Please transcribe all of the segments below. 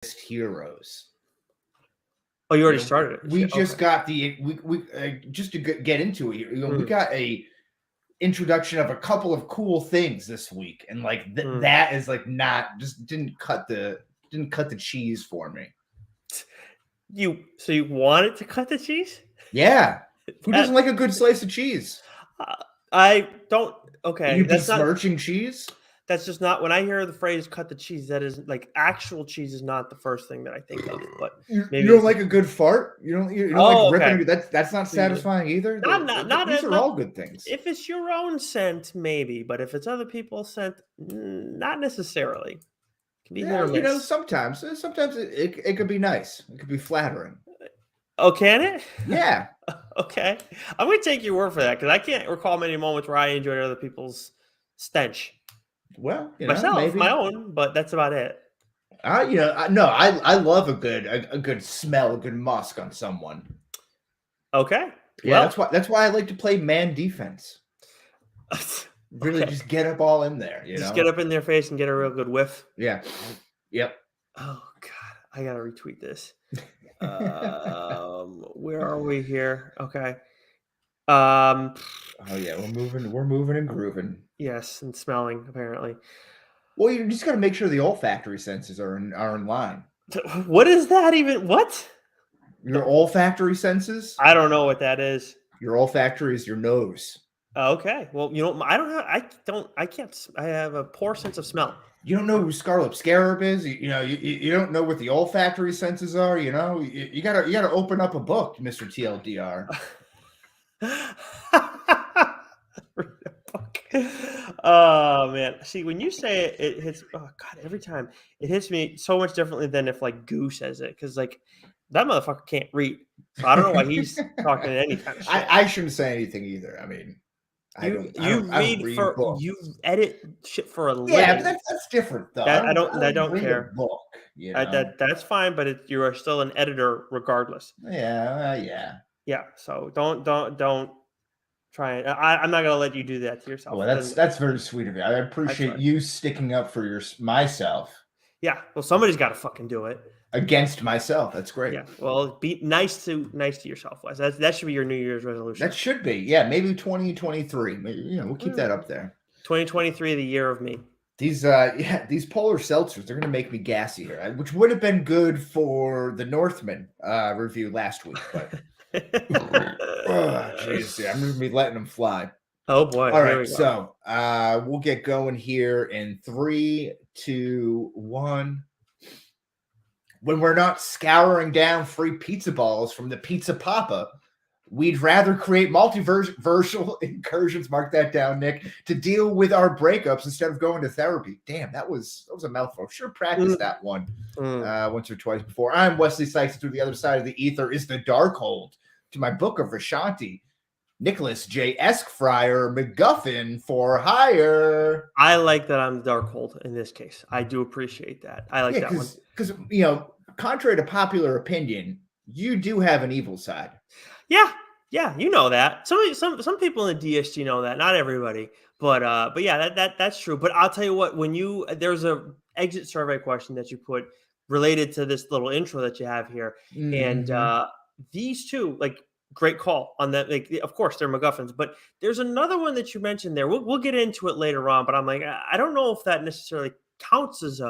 heroes. Oh, you already started it. We just got we just to get into it here. We got a introduction of a couple of cool things this week, and like that is like didn't cut the cheese for me. So you wanted to cut the cheese? Yeah. Who doesn't like a good slice of cheese? I don't. Okay, are you besmirching cheese? That's just not, when I hear the phrase "cut the cheese," that is like actual cheese is not the first thing that I think of. But you don't like a good fart? You don't like ripping? That's not satisfying either. These are all good things. If it's your own scent, maybe, but if it's other people's scent, not necessarily. It can be hit or miss. Sometimes it could be nice. It could be flattering. Oh, can it? Yeah. Okay, I'm gonna take your word for that, because I can't recall many moments where I enjoyed other people's stench. Well, myself, maybe my own, but that's about it. I love a good smell, a good musk on someone. Okay. Yeah, that's why I like to play man defense. Really, just get up all in there. Just get up in their face and get a real good whiff. Yeah. Yep. Oh God, I gotta retweet this. Where are we here? Okay. Oh yeah, we're moving and grooving. Yes, and smelling apparently. Well, you just got to make sure the olfactory senses are in line. What is that even? What? Your olfactory senses? I don't know what that is. Your olfactory is your nose. Okay. Well, I have a poor sense of smell. You don't know who Scarlet Scarab is? You don't know what the olfactory senses are? You gotta open up a book, Mr. TLDR. Oh man, see, when you say it hits, oh God, every time it hits me so much differently than if like Goo says it, because like that motherfucker can't read, so I don't know why he's talking any kind of shit. I shouldn't say anything either. I mean, you edit shit for a living. Yeah, but that's different though. I don't care. A book, that's fine, but you are still an editor regardless. Yeah. So don't try it. I'm not gonna let you do that to yourself. Well, that's very sweet of you. I appreciate you sticking up for myself. Yeah. Well, somebody's got to fucking do it. Against myself. That's great. Yeah. Well, be nice to yourself, Wes. That should be your New Year's resolution. That should be. Yeah. Maybe 2023. We'll keep that up there. 2023, the year of me. These polar seltzers, they're gonna make me gassy here, which would have been good for the Northman review last week, but. Oh, jeez, yeah, I'm gonna be letting them fly. Oh boy! All right, so we'll get going here in 3, 2, 1. When we're not scouring down free pizza balls from the Pizza Papa, we'd rather create multiversal incursions. Mark that down, Nick, to deal with our breakups instead of going to therapy. Damn, that was a mouthful. Sure, practiced that one once or twice before. I'm Wesley Sykes. Through the other side of the ether is the Darkhold. To my book of Rashanti, Nicholas J. Esquire, MacGuffin for hire. I like that I'm the Darkhold in this case. I do appreciate that. I like that one. Because, contrary to popular opinion, you do have an evil side. Yeah, you know that. Some people in the DSG know that. Not everybody, but yeah, that's true. But I'll tell you what, there's a exit survey question that you put related to this little intro that you have here, and these two, like, great call on that. Like, of course, they're MacGuffins, but there's another one that you mentioned there. We'll get into it later on, but I'm like, I don't know if that necessarily counts as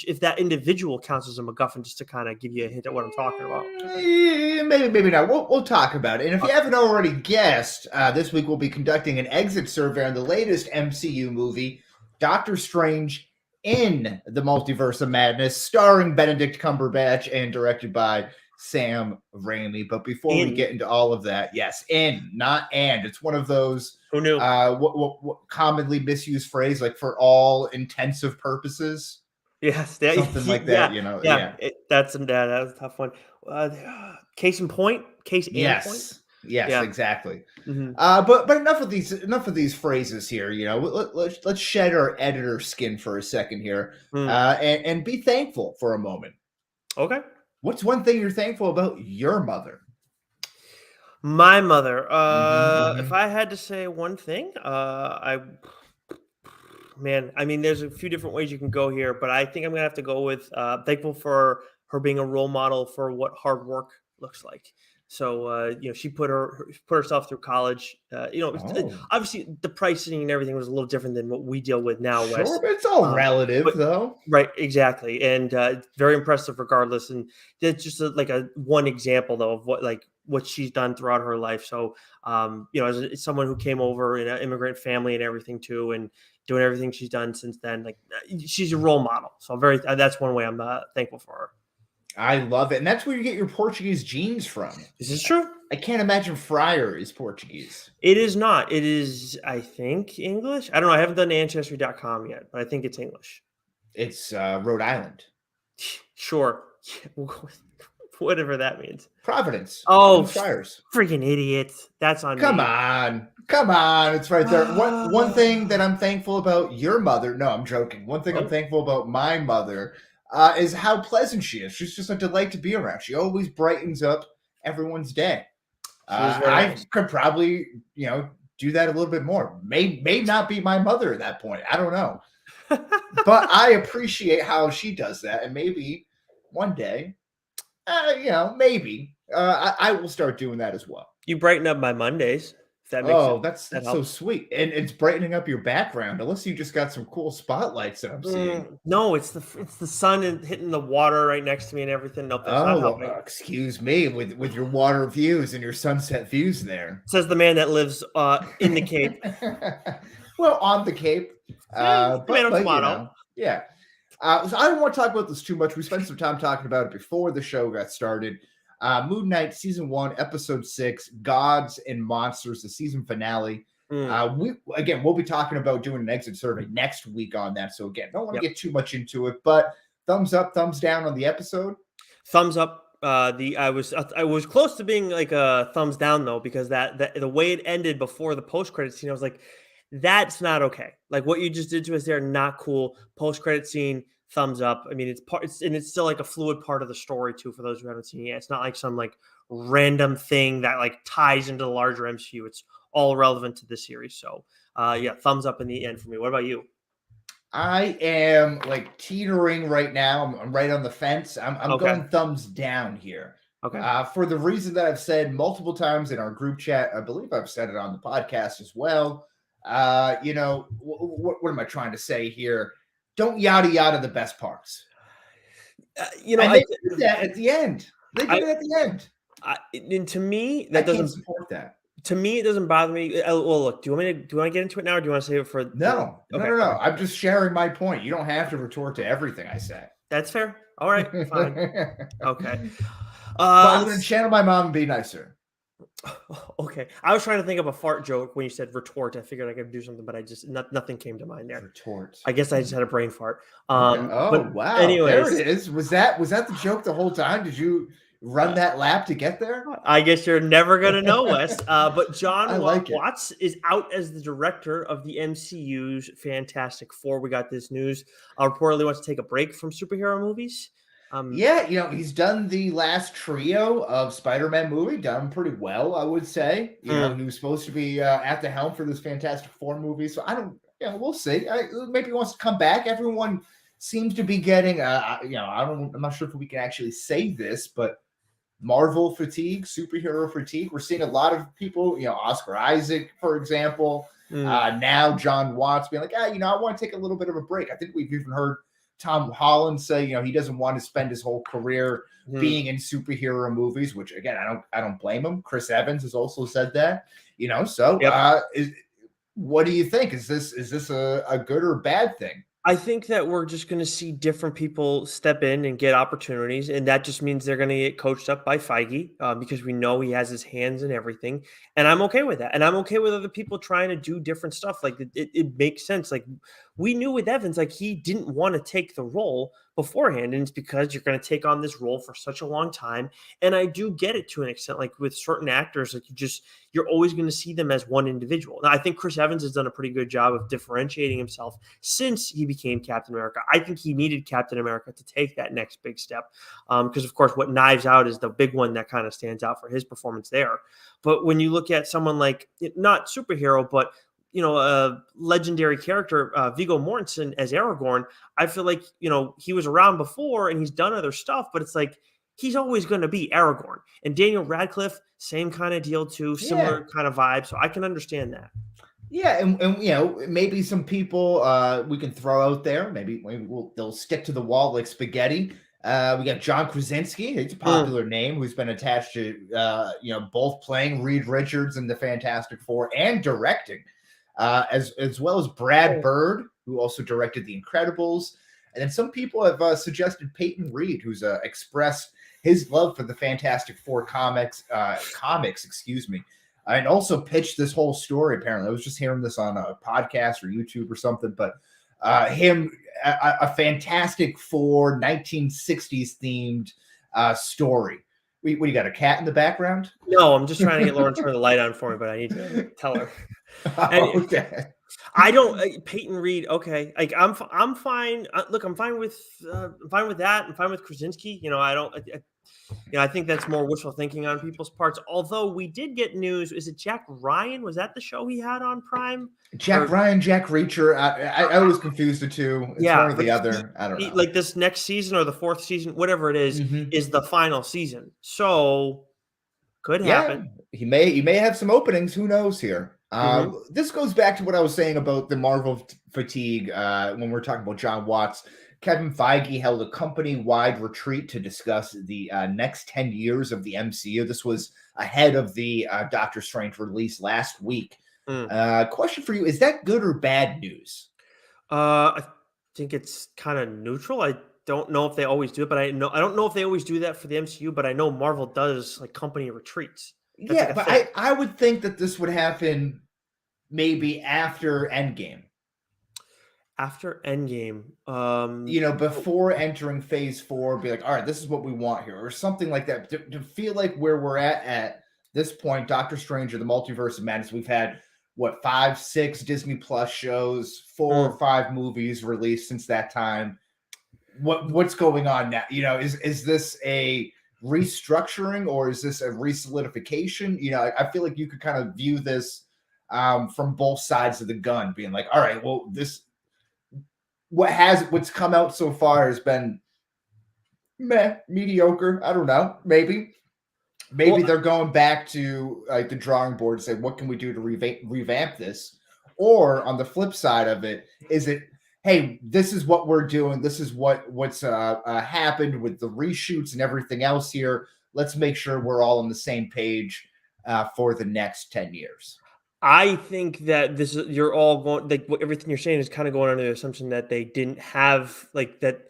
if that individual counts as a MacGuffin, just to kind of give you a hint at what I'm talking about. Maybe not. We'll talk about it. And if you haven't already guessed, this week we'll be conducting an exit survey on the latest MCU movie, Doctor Strange in the Multiverse of Madness, starring Benedict Cumberbatch and directed by Sam Raimi. But before we get into all of that, yes, not and. It's one of those who knew what commonly misused phrase, like for all intensive purposes. Yes, something like that. That's a tough one. Case in point. Yes, exactly. Mm-hmm. But enough of these phrases here. Let's shed our editor skin for a second here, and be thankful for a moment. Okay. What's one thing you're thankful about your mother? My mother. If I had to say one thing, man, I mean, there's a few different ways you can go here, but I think I'm gonna have to go with thankful for her being a role model for what hard work looks like. So she put herself through college. Oh, Obviously the pricing and everything was a little different than what we deal with now, Wes. sure, but it's all Um, relative, but though. right, exactly, and very impressive regardless. And that's just like a one example though of what she's done throughout her life. So as someone who came over in an immigrant family and everything too, and doing everything she's done since then, like she's a role model. So that's one way I'm thankful for her. I love it, and that's where you get your Portuguese genes from. This is true. I can't imagine Fryer is Portuguese. It is not. It is, I think, English. I don't know. I haven't done Ancestry.com yet, but I think it's English. It's Rhode Island. Sure. Whatever that means. Providence. Oh, Friars. freaking idiots. That's on Come me. on. It's right there. One thing that I'm thankful about your mother. No, I'm joking. One thing I'm thankful about my mother is how pleasant she is. She's just a delight to be around. She always brightens up everyone's day. I could probably, do that a little bit more. May not be my mother at that point. I don't know. But I appreciate how she does that. And maybe one day, maybe I will start doing that as well. You brighten up my Mondays. If that makes that's so sweet. And it's brightening up your background, unless you just got some cool spotlights that I'm seeing. No, it's the sun and hitting the water right next to me and everything. Nope, that's not helping. Excuse me, with your water views and your sunset views there. Says the man that lives in the Cape. Well, on the Cape. Tomato. Yeah. So I don't want to talk about this too much. We spent some time talking about it before the show got started. Moon Knight Season 1, Episode 6, Gods and Monsters, the season finale. We'll be talking about doing an exit survey next week on that. So again, don't want to get too much into it, but thumbs up, thumbs down on the episode. Thumbs up. I was close to being like a thumbs down though, because that the way it ended before the post-credit scene, I was like, that's not okay. Like what you just did to us there, not cool. Post-credit scene, thumbs up. I mean, it's still like a fluid part of the story too, for those who haven't seen it yet. It's not like some like random thing that like ties into the larger MCU. It's all relevant to this series. So thumbs up in the end for me. What about you? I am like teetering right now. I'm right on the fence. I'm going thumbs down here. Okay. For the reason that I've said multiple times in our group chat, I believe I've said it on the podcast as well. What am I trying to say here? Don't yada yada the best parts. They did that at the end. They did it at the end. And to me, that doesn't support that. To me, it doesn't bother me. Well, look, do you want to get into it now, or do you want to save it for? No. I'm just sharing my point. You don't have to retort to everything I say. That's fair. All right, fine. Okay. But I'm going to channel my mom and be nicer. Okay. I was trying to think of a fart joke when you said retort. I figured I could do something, but nothing came to mind there. Retort. I guess I just had a brain fart. Wow. Anyways, there it is. Was that the joke the whole time? Did you run that lap to get there? I guess you're never going to know, Wes. But John Watts is out as the director of the MCU's Fantastic Four. We got this news. Reportedly wants to take a break from superhero movies. He's done the last trio of Spider-Man movie, done pretty well, I would say. He was supposed to be at the helm for this Fantastic Four movie, so we'll see. Maybe he wants to come back. Everyone seems to be getting, I'm not sure if we can actually say this, but Marvel fatigue, superhero fatigue. We're seeing a lot of people, Oscar Isaac, for example. Now John Watts being like, I want to take a little bit of a break. I think we've even heard Tom Holland say, he doesn't want to spend his whole career being in superhero movies, which again, I don't blame him. Chris Evans has also said that, what do you think? Is this a good or bad thing? I think that we're just going to see different people step in and get opportunities, and that just means they're going to get coached up by Feige because we know he has his hands in everything, and I'm okay with that. And I'm okay with other people trying to do different stuff. Like it makes sense. Like we knew with Evans, like he didn't want to take the role beforehand, and it's because you're going to take on this role for such a long time. And I do get it to an extent. Like with certain actors, like you're always going to see them as one individual. Now, I think Chris Evans has done a pretty good job of differentiating himself since he became Captain America. I think he needed Captain America to take that next big step because, of course, what Knives Out is the big one that kind of stands out for his performance there. But when you look at someone like, not superhero, but a legendary character, Viggo Mortensen as Aragorn. I feel like, he was around before and he's done other stuff, but it's like he's always going to be Aragorn. And Daniel Radcliffe, same kind of deal too, similar kind of vibe. So I can understand that. Yeah, and maybe some people we can throw out there. Maybe they'll stick to the wall like spaghetti. We got John Krasinski. He's a popular name who's been attached to both playing Reed Richards in the Fantastic Four and directing, as well as Brad Bird, who also directed The Incredibles. And then some people have suggested Peyton Reed, who's expressed his love for the Fantastic Four comics, and also pitched this whole story. Apparently, I was just hearing this on a podcast or YouTube or something, but a Fantastic Four 1960s themed story. What do you got, a cat in the background? No, I'm just trying to get Lauren to turn the light on for me, but I need to tell her. Okay. I don't Peyton Reed. Okay, like I'm fine. Look, I'm fine with that. I'm fine with Krasinski. I think that's more wishful thinking on people's parts. Although we did get news. Is it Jack Ryan? Was that the show he had on Prime? Ryan, Jack Reacher. I was confused the two. It's one or the other. I don't know. Like this next season or the fourth season, whatever it is the final season. So could happen. He may have some openings. Who knows here? This goes back to what I was saying about the Marvel fatigue when we're talking about John Watts. Kevin Feige held a company-wide retreat to discuss the next 10 years of the MCU. This was ahead of the Doctor Strange release last week. Question for you, is that good or bad news? I think it's kind of neutral. I don't know if they always do it, but I don't know if they always do that for the MCU, but I know Marvel does like company retreats. That's but I would think that this would happen maybe after Endgame. After Endgame, before entering Phase 4, be like, all right, this is what we want here, or something like that. To feel like where we're at this point, Doctor Strange or the Multiverse of Madness, we've had 5, 6 Disney Plus shows, 4 or 5 movies released since that time. What's going on now? Is this a restructuring or is this a resolidification? I feel like you could kind of view this from both sides of the gun, being like, all right, well, what's come out so far has been mediocre. I don't know. Maybe they're going back to like the drawing board and say, what can we do to revamp this? Or on the flip side of it, is it, hey, this is what we're doing. This is what's happened with the reshoots and everything else here. Let's make sure we're all on the same page for the next 10 years. I think that you're all going, like, everything you're saying is kind of going under the assumption that they didn't have that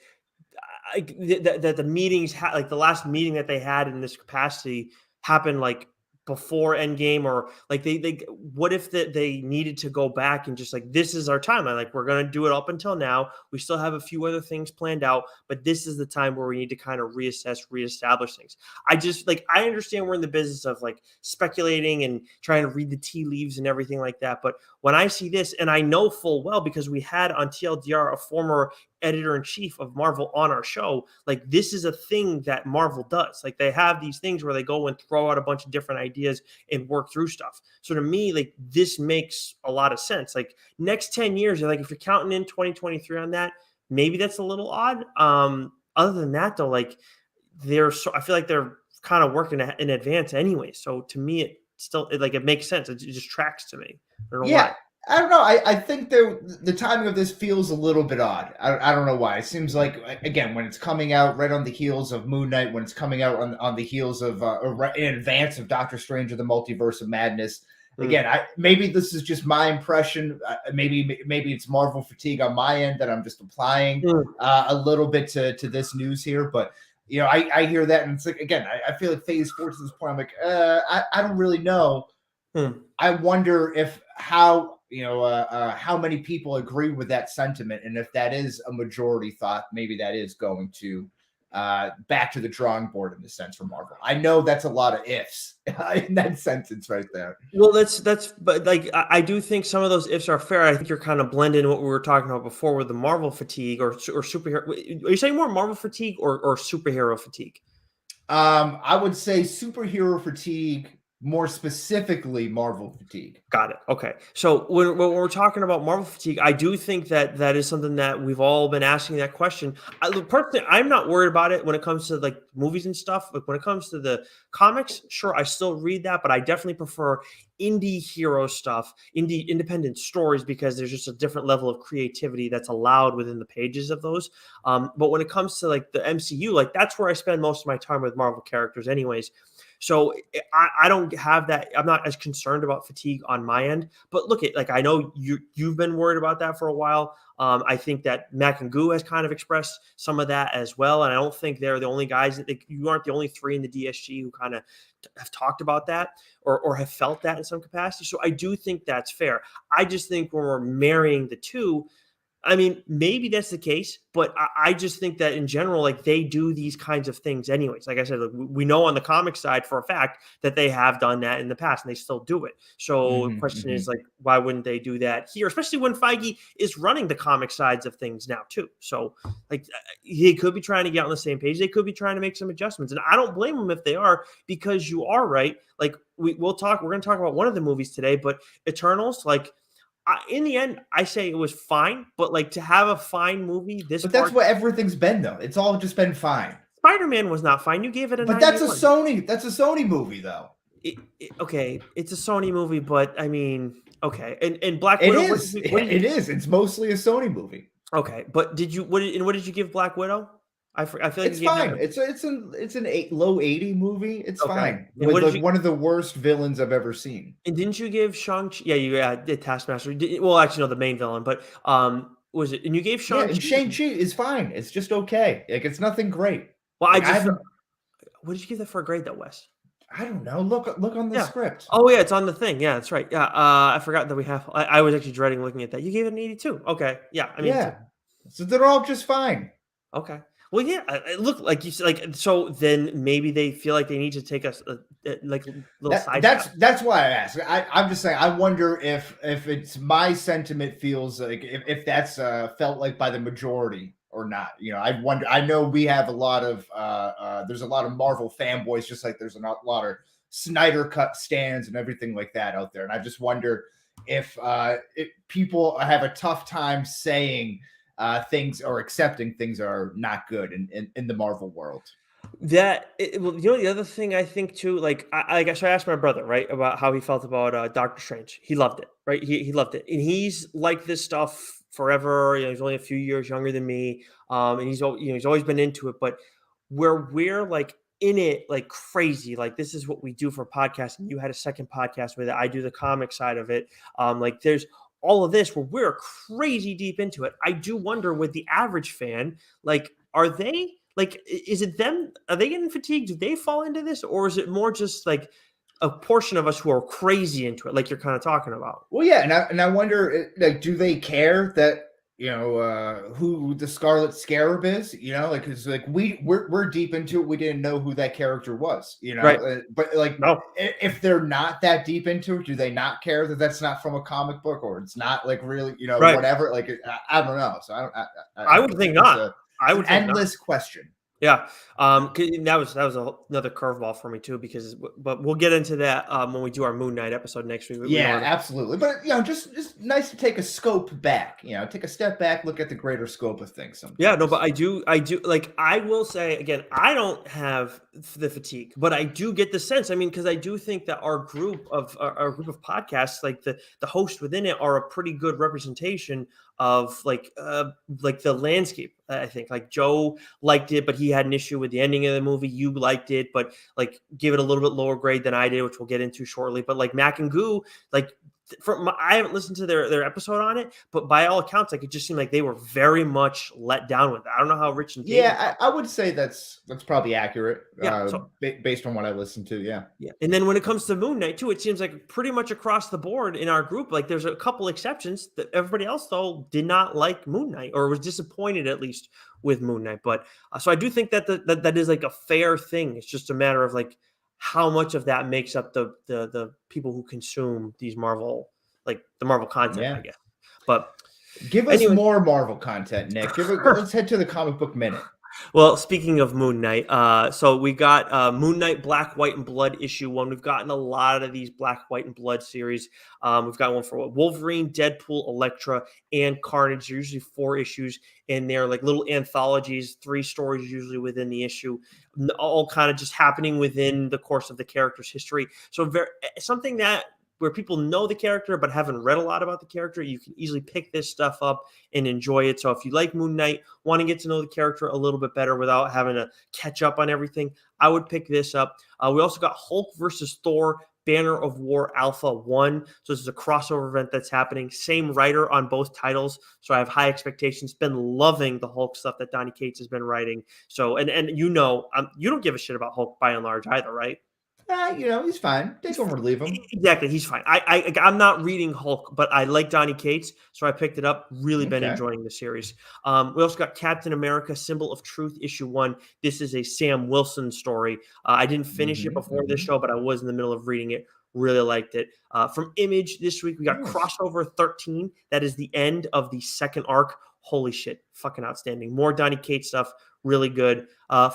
the meetings like the last meeting that they had in this capacity happened like before Endgame, or like they what if they needed to go back and just like, this is our timeline, like we're going to do it up until now, we still have a few other things planned out, but this is the time where we need to kind of reestablish things. I understand we're in the business of like speculating and trying to read the tea leaves and everything like that, but when I see this, and I know full well because we had on TLDR a former editor-in-chief of Marvel on our show, like this is a thing that Marvel does. Like they have these things where they go and throw out a bunch of different ideas and work through stuff. So to me, like this makes a lot of sense. Like next 10 years, like if you're counting in 2023 on that, maybe that's a little odd. Other than that though, like I feel like they're kind of working in advance anyway. So to me, it makes sense. It just tracks to me. I don't know why. I don't know. I think the timing of this feels a little bit odd. I don't know why. It seems like, again, when it's coming out right on the heels of Moon Knight, when it's coming out on the heels of, or right in advance of Doctor Strange or the Multiverse of Madness. Again, maybe this is just my impression. Maybe it's Marvel fatigue on my end that I'm just applying a little bit to this news here. But, I hear that. And it's like, again, I feel like Phase 4 to this point, I'm like, I don't really know. I wonder how many people agree with that sentiment, and if that is a majority thought, maybe that is going to back to the drawing board in the sense for Marvel. I know that's a lot of ifs in that sentence right there. Well, but like I do think some of those ifs are fair. I think you're kind of blending what we were talking about before with the Marvel fatigue or superhero. Are you saying more Marvel fatigue or superhero fatigue? I would say superhero fatigue more specifically Marvel fatigue. Got it. Okay. So when we're talking about Marvel fatigue, I do think that that is something that we've all been asking that question. Look, personally, I'm not worried about it when it comes to like movies and stuff. Like when it comes to the comics, sure, I still read that, but I definitely prefer indie hero stuff, indie independent stories, because there's just a different level of creativity that's allowed within the pages of those. But when it comes to like the MCU, like that's where I spend most of my time with Marvel characters, anyways. So I don't have that. I'm not as concerned about fatigue on my end. But look at like I know you've been worried about that for a while. I think that Mac and Goo has kind of expressed some of that as well, and I don't think they're the only guys that you aren't the only three in the DSG who kind of have talked about that or have felt that in some capacity. So I do think that's fair. I just think when we're marrying the two, I mean, maybe that's the case, but I just think that in general, like they do these kinds of things anyways. Like I said, like, we know on the comic side for a fact that they have done that in the past and they still do it. So the question is like, why wouldn't they do that here? Especially when Feige is running the comic sides of things now too. So like they could be trying to get on the same page. They could be trying to make some adjustments. And I don't blame them if they are, because you are right. Like we're going to talk about one of the movies today, but Eternals, like, in the end, I say it was fine, but like to have a fine movie, but that's what everything's been though. It's all just been fine. Spider-Man was not fine. You gave it a. But 91. That's a Sony movie though. Okay, it's a Sony movie, but I mean, okay, and Black Widow. It is. It's mostly a Sony movie. Okay, but what did you give Black Widow? I feel like it's fine. It's an low 80 movie. It's fine. With like one of the worst villains I've ever seen. And didn't you give Shang-Chi? Yeah, you did Taskmaster. Well, actually, no, the main villain, but was it? And you gave Shang-Chi. Yeah, and Shang-Chi is fine. It's just okay. Like it's nothing great. Well, like, what did you give that for a grade though, Wes? I don't know. Look on the script. Oh yeah, it's on the thing. Yeah, that's right. Yeah, I forgot that we have. I was actually dreading looking at that. You gave it an 82. Okay, yeah. I mean, yeah. So they're all just fine. Okay. Well, yeah. Look, like you said, like so. Then maybe they feel like they need to take us like little side. That's why I asked. I'm just saying. I wonder if it's my sentiment feels like if that's felt like by the majority or not. You know, I wonder. I know we have a lot of there's a lot of Marvel fanboys, just like there's a lot of Snyder cut stands and everything like that out there. And I just wonder if people have a tough time saying things or accepting things are not good in the Marvel world. Well, you know, the other thing I think too, like I guess I asked my brother, right, about how he felt about Doctor Strange. He loved it, right? He loved it, and he's liked this stuff forever. You know, he's only a few years younger than me, and he's always been into it. But where we're like in it like crazy, like this is what we do for podcasting. You had a second podcast with it. I do the comic side of it. Like there's all of this where we're crazy deep into it. I do wonder with the average fan, like, are they like, is it them? Are they getting fatigued? Do they fall into this? Or is it more just like a portion of us who are crazy into it? Like you're kind of talking about. Well, yeah. And I wonder, like, do they care that, you know, who the Scarlet Scarab is, you know, like, cause like we're deep into it. We didn't know who that character was, you know, right. But like, no, if they're not that deep into it, do they not care that that's not from a comic book or it's not like really, you know, right. Whatever. Like, I don't know. So I would think not. I would think endless question. Yeah, that was another curveball for me too, but we'll get into that when we do our Moon Knight episode next week. Yeah, absolutely. But you know, just nice to take a scope back. You know, take a step back, look at the greater scope of things. Sometimes. Yeah, no, but I do. Like I will say again, I don't have the fatigue, but I do get the sense. I mean, because I do think that our group of podcasts, like the hosts within it, are a pretty good representation of like the landscape. I think like Joe liked it, but he had an issue with the ending of the movie. You liked it, but like give it a little bit lower grade than I did, which we'll get into shortly. But like Mac and Goo, like I haven't listened to their episode on it, but by all accounts, like it just seemed like they were very much let down with it. I don't know how Rich and I would say that's probably accurate. Yeah, based on what I listened to. Yeah. And then when it comes to Moon Knight too, it seems like pretty much across the board in our group, like there's a couple exceptions that everybody else though did not like Moon Knight or was disappointed at least with Moon Knight. But so I do think that that is like a fair thing. It's just a matter of like how much of that makes up the people who consume these Marvel, like the Marvel content, I guess. But give us more Marvel content, Nick. Let's head to the comic book minute. Well, speaking of Moon Knight, so we got Moon Knight Black, White, and Blood issue 1. We've gotten a lot of these Black, White, and Blood series. We've got one for Wolverine, Deadpool, Elektra, and Carnage. They're usually 4 issues, and they're like little anthologies, 3 stories usually within the issue, all kind of just happening within the course of the character's history. So something that where people know the character but haven't read a lot about the character, you can easily pick this stuff up and enjoy it. So if you like Moon Knight, want to get to know the character a little bit better without having to catch up on everything, I would pick this up. We also got Hulk versus Thor, Banner of War Alpha 1. So this is a crossover event that's happening. Same writer on both titles. So I have high expectations. Been loving the Hulk stuff that Donny Cates has been writing. So, and you don't give a shit about Hulk by and large either, right? He's fine. Take him or leave him. Exactly, he's fine. I'm not reading Hulk, but I like Donny Cates, so I picked it up. Really been enjoying the series. We also got Captain America: Symbol of Truth issue 1. This is a Sam Wilson story. I didn't finish it before this show, but I was in the middle of reading it. Really liked it. From Image this week, we got Crossover 13. That is the end of the second arc. Holy shit, fucking outstanding. More Donny Cates stuff. Really good.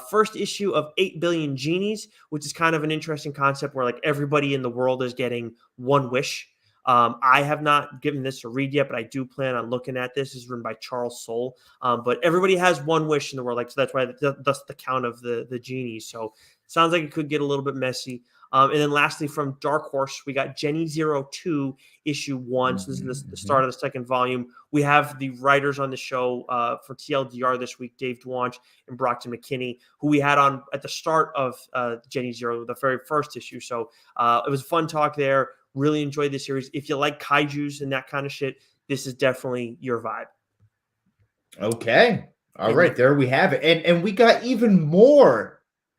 First issue of 8 Billion Genies, which is kind of an interesting concept where like everybody in the world is getting one wish. I have not given this a read yet, but I do plan on looking at this. This is written by Charles Soule. But everybody has one wish in the world. Like, so that's why that's the count of the genies. So sounds like it could get a little bit messy. And then lastly, from Dark Horse, we got Jenny 02 issue 1. So this is the start of the second volume. We have the writers on the show for TLDR this week, Dave Dwanch and Brockton McKinney, who we had on at the start of Jenny 0, the very first issue. So it was a fun talk there. Really enjoyed this series. If you like kaijus and that kind of shit, this is definitely your vibe. Okay. All right. There we have it. And we got even more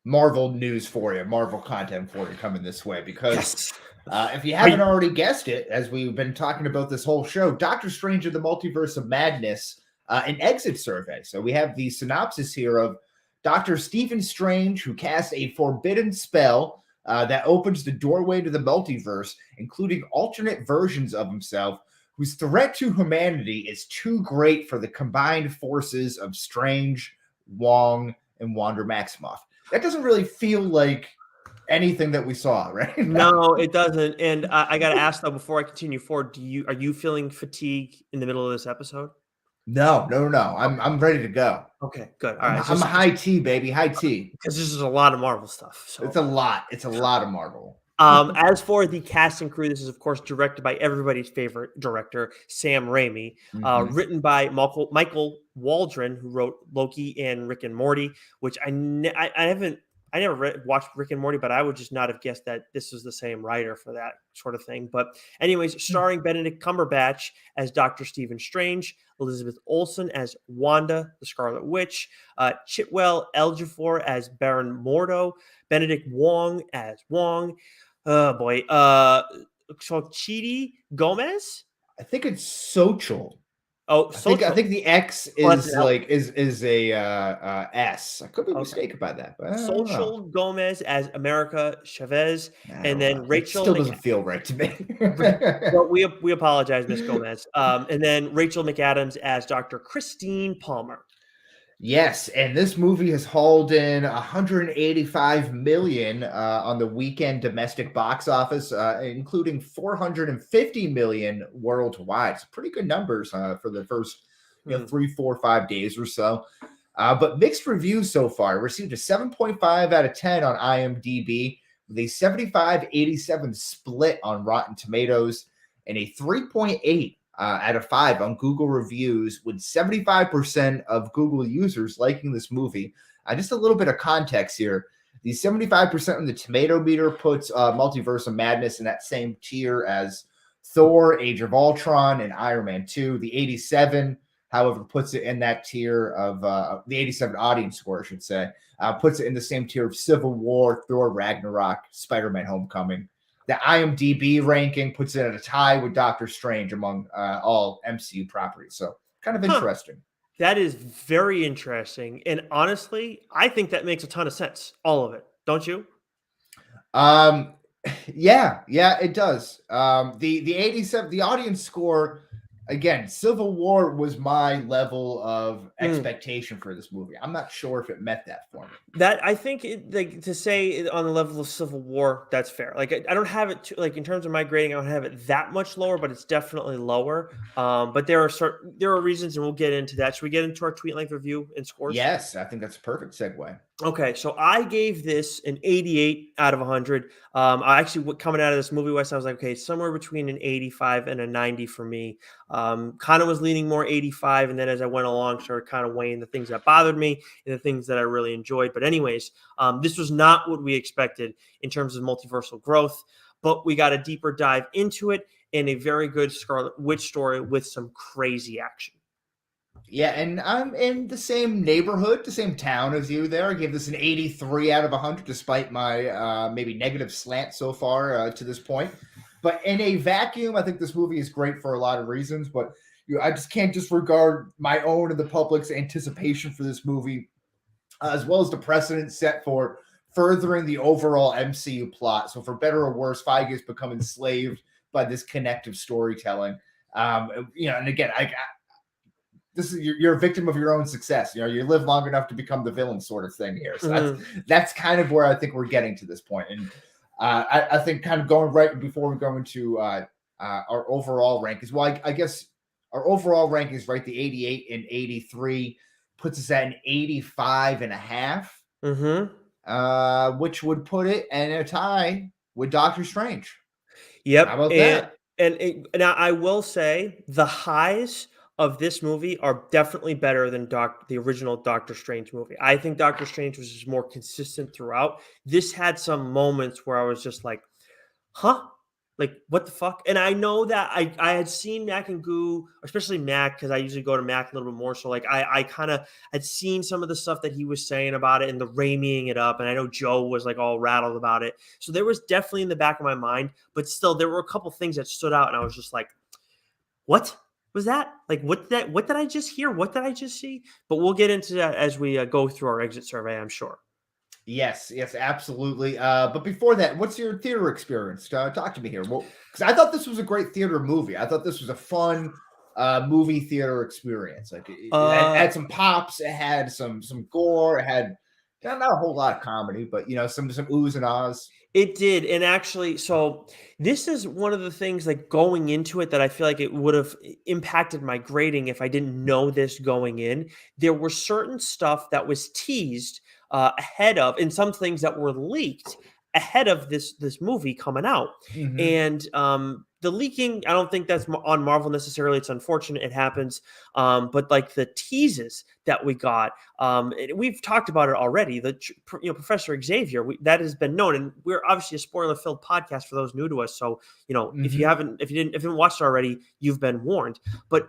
Marvel news for you, Marvel content for you coming this way, because if you haven't already guessed it, as we've been talking about this whole show, Doctor Strange in the Multiverse of Madness, an exit survey. So we have the synopsis here of Dr. Stephen Strange, who cast a forbidden spell that opens the doorway to the multiverse, including alternate versions of himself, whose threat to humanity is too great for the combined forces of Strange, Wong, and Wanda Maximoff. That doesn't really feel like anything that we saw, right? No, it doesn't. And I got to ask though, before I continue forward, are you feeling fatigue in the middle of this episode? No. I'm ready to go. Okay, good. All right. I'm high tea, baby. High tea. Because this is a lot of Marvel stuff. So it's a lot. It's a lot of Marvel. As for the cast and crew, this is of course directed by everybody's favorite director, Sam Raimi. Written by Michael Waldron, who wrote Loki and Rick and Morty, which I never watched Rick and Morty, but I would just not have guessed that this was the same writer for that sort of thing. But anyways, starring Benedict Cumberbatch as Dr. Stephen Strange, Elizabeth Olsen as Wanda, the Scarlet Witch, Chitwell Ejiofor as Baron Mordo, Benedict Wong as Wong. Oh boy. Xochitl Gomez? I think it's Xochitl. Oh, I think the X is is a S. I could be mistaken by that. But Xochitl Gomez as America Chavez, and then Rachel. It still doesn't feel right to me. Well, we apologize, Miss Gomez. And then Rachel McAdams as Dr. Christine Palmer. Yes, and this movie has hauled in 185 million on the weekend domestic box office, including 450 million worldwide. It's pretty good numbers for the first 3, 4, 5 days or so. But mixed reviews so far. Received a 7.5 out of 10 on IMDb, with a 75-87 split on Rotten Tomatoes, and a 3.8 out of 5 on Google reviews, with 75% of Google users liking this movie. Just a little bit of context here. The 75% on the tomato meter puts Multiverse of Madness in that same tier as Thor, Age of Ultron, and Iron Man 2. The 87, however, puts it in that tier of the 87 audience score, I should say, puts it in the same tier of Civil War, Thor Ragnarok, Spider-Man Homecoming. The IMDb ranking puts it at a tie with Doctor Strange among all MCU properties. So kind of interesting. That is very interesting. And honestly, I think that makes a ton of sense. All of it. Don't you? Yeah, it does. The 87, the audience score again, Civil War was my level of expectation for this movie. I'm not sure if it met that for me. That I think like to say on the level of Civil War, that's fair. Like I don't have it like in terms of my grading, I don't have it that much lower, but it's definitely lower. But there are reasons, and we'll get into that. Should we get into our tweet length review and scores? Yes, I think that's a perfect segue. Okay, so I gave this an 88 out of 100. I actually coming out of this movie, West, I was like, okay, somewhere between an 85 and a 90 for me. Kind of was leaning more 85, and then as I went along, started kind of weighing the things that bothered me and the things that I really enjoyed. But anyways, this was not what we expected in terms of multiversal growth, but we got a deeper dive into it in a very good Scarlet Witch story with some crazy action. Yeah, and I'm in the same neighborhood, the same town as you there. I gave this an 83 out of 100, despite my maybe negative slant so far to this point. But in a vacuum, I think this movie is great for a lot of reasons. But I just can't disregard my own and the public's anticipation for this movie, as well as the precedent set for furthering the overall MCU plot. So for better or worse, Feige has become enslaved by this connective storytelling. And again, this is you're a victim of your own success. You live long enough to become the villain, sort of thing here. So that's kind of where I think we're getting to this point. And I think kind of going right before we go into our overall rankings. Well, I guess our overall rankings, right? The 88 and 83 puts us at an 85 and a half, which would put it in a tie with Doctor Strange. Yep. How about that? And now I will say the highs of this movie are definitely better than the original Doctor Strange movie. I think Doctor Strange was just more consistent throughout. This had some moments where I was just like, huh? Like, what the fuck? And I know that I had seen Mac and Goo, especially Mac, because I usually go to Mac a little bit more. So, like, I kind of had seen some of the stuff that he was saying about it and the Raimiing it up. And I know Joe was, like, all rattled about it. So there was definitely in the back of my mind. But still, there were a couple things that stood out. And I was just like, what was that? Like, what did I just hear? What did I just see? But we'll get into that as we go through our exit survey, I'm sure. Yes, absolutely. But before that, what's your theater experience? Talk to me here. Well, because I thought this was a great theater movie. I thought this was a fun movie theater experience. Like it had some pops, it had some gore, it had not a whole lot of comedy, but some oohs and ahs. It did. And actually, so this is one of the things like going into it that I feel like it would have impacted my grading if I didn't know this going in. There were certain stuff that was teased ahead of, and some things that were leaked ahead of this movie coming out. And the leaking, I don't think that's on Marvel necessarily. It's unfortunate it happens. But like the teases that we got, we've talked about it already. Professor Xavier, that has been known, and we're obviously a spoiler-filled podcast for those new to us. So if you haven't watched it already, you've been warned. But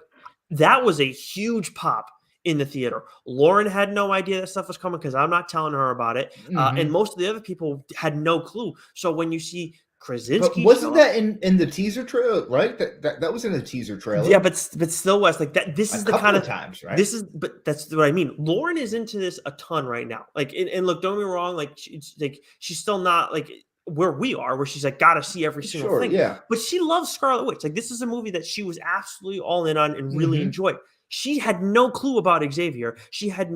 that was a huge pop in the theater. Lauren had no idea that stuff was coming because I'm not telling her about it. And most of the other people had no clue. So when you see Krasinski, but wasn't that in the teaser trailer, right? That was in the teaser trailer. Yeah, but still, Wes, like that. This is the kind of times, right? But that's what I mean. Lauren is into this a ton right now. Like, and look, don't get me wrong. Like, she's still not like where we are, where she's like gotta see every single thing. Yeah, but she loves Scarlet Witch. Like, this is a movie that she was absolutely all in on and really enjoyed. She had no clue about Xavier. She had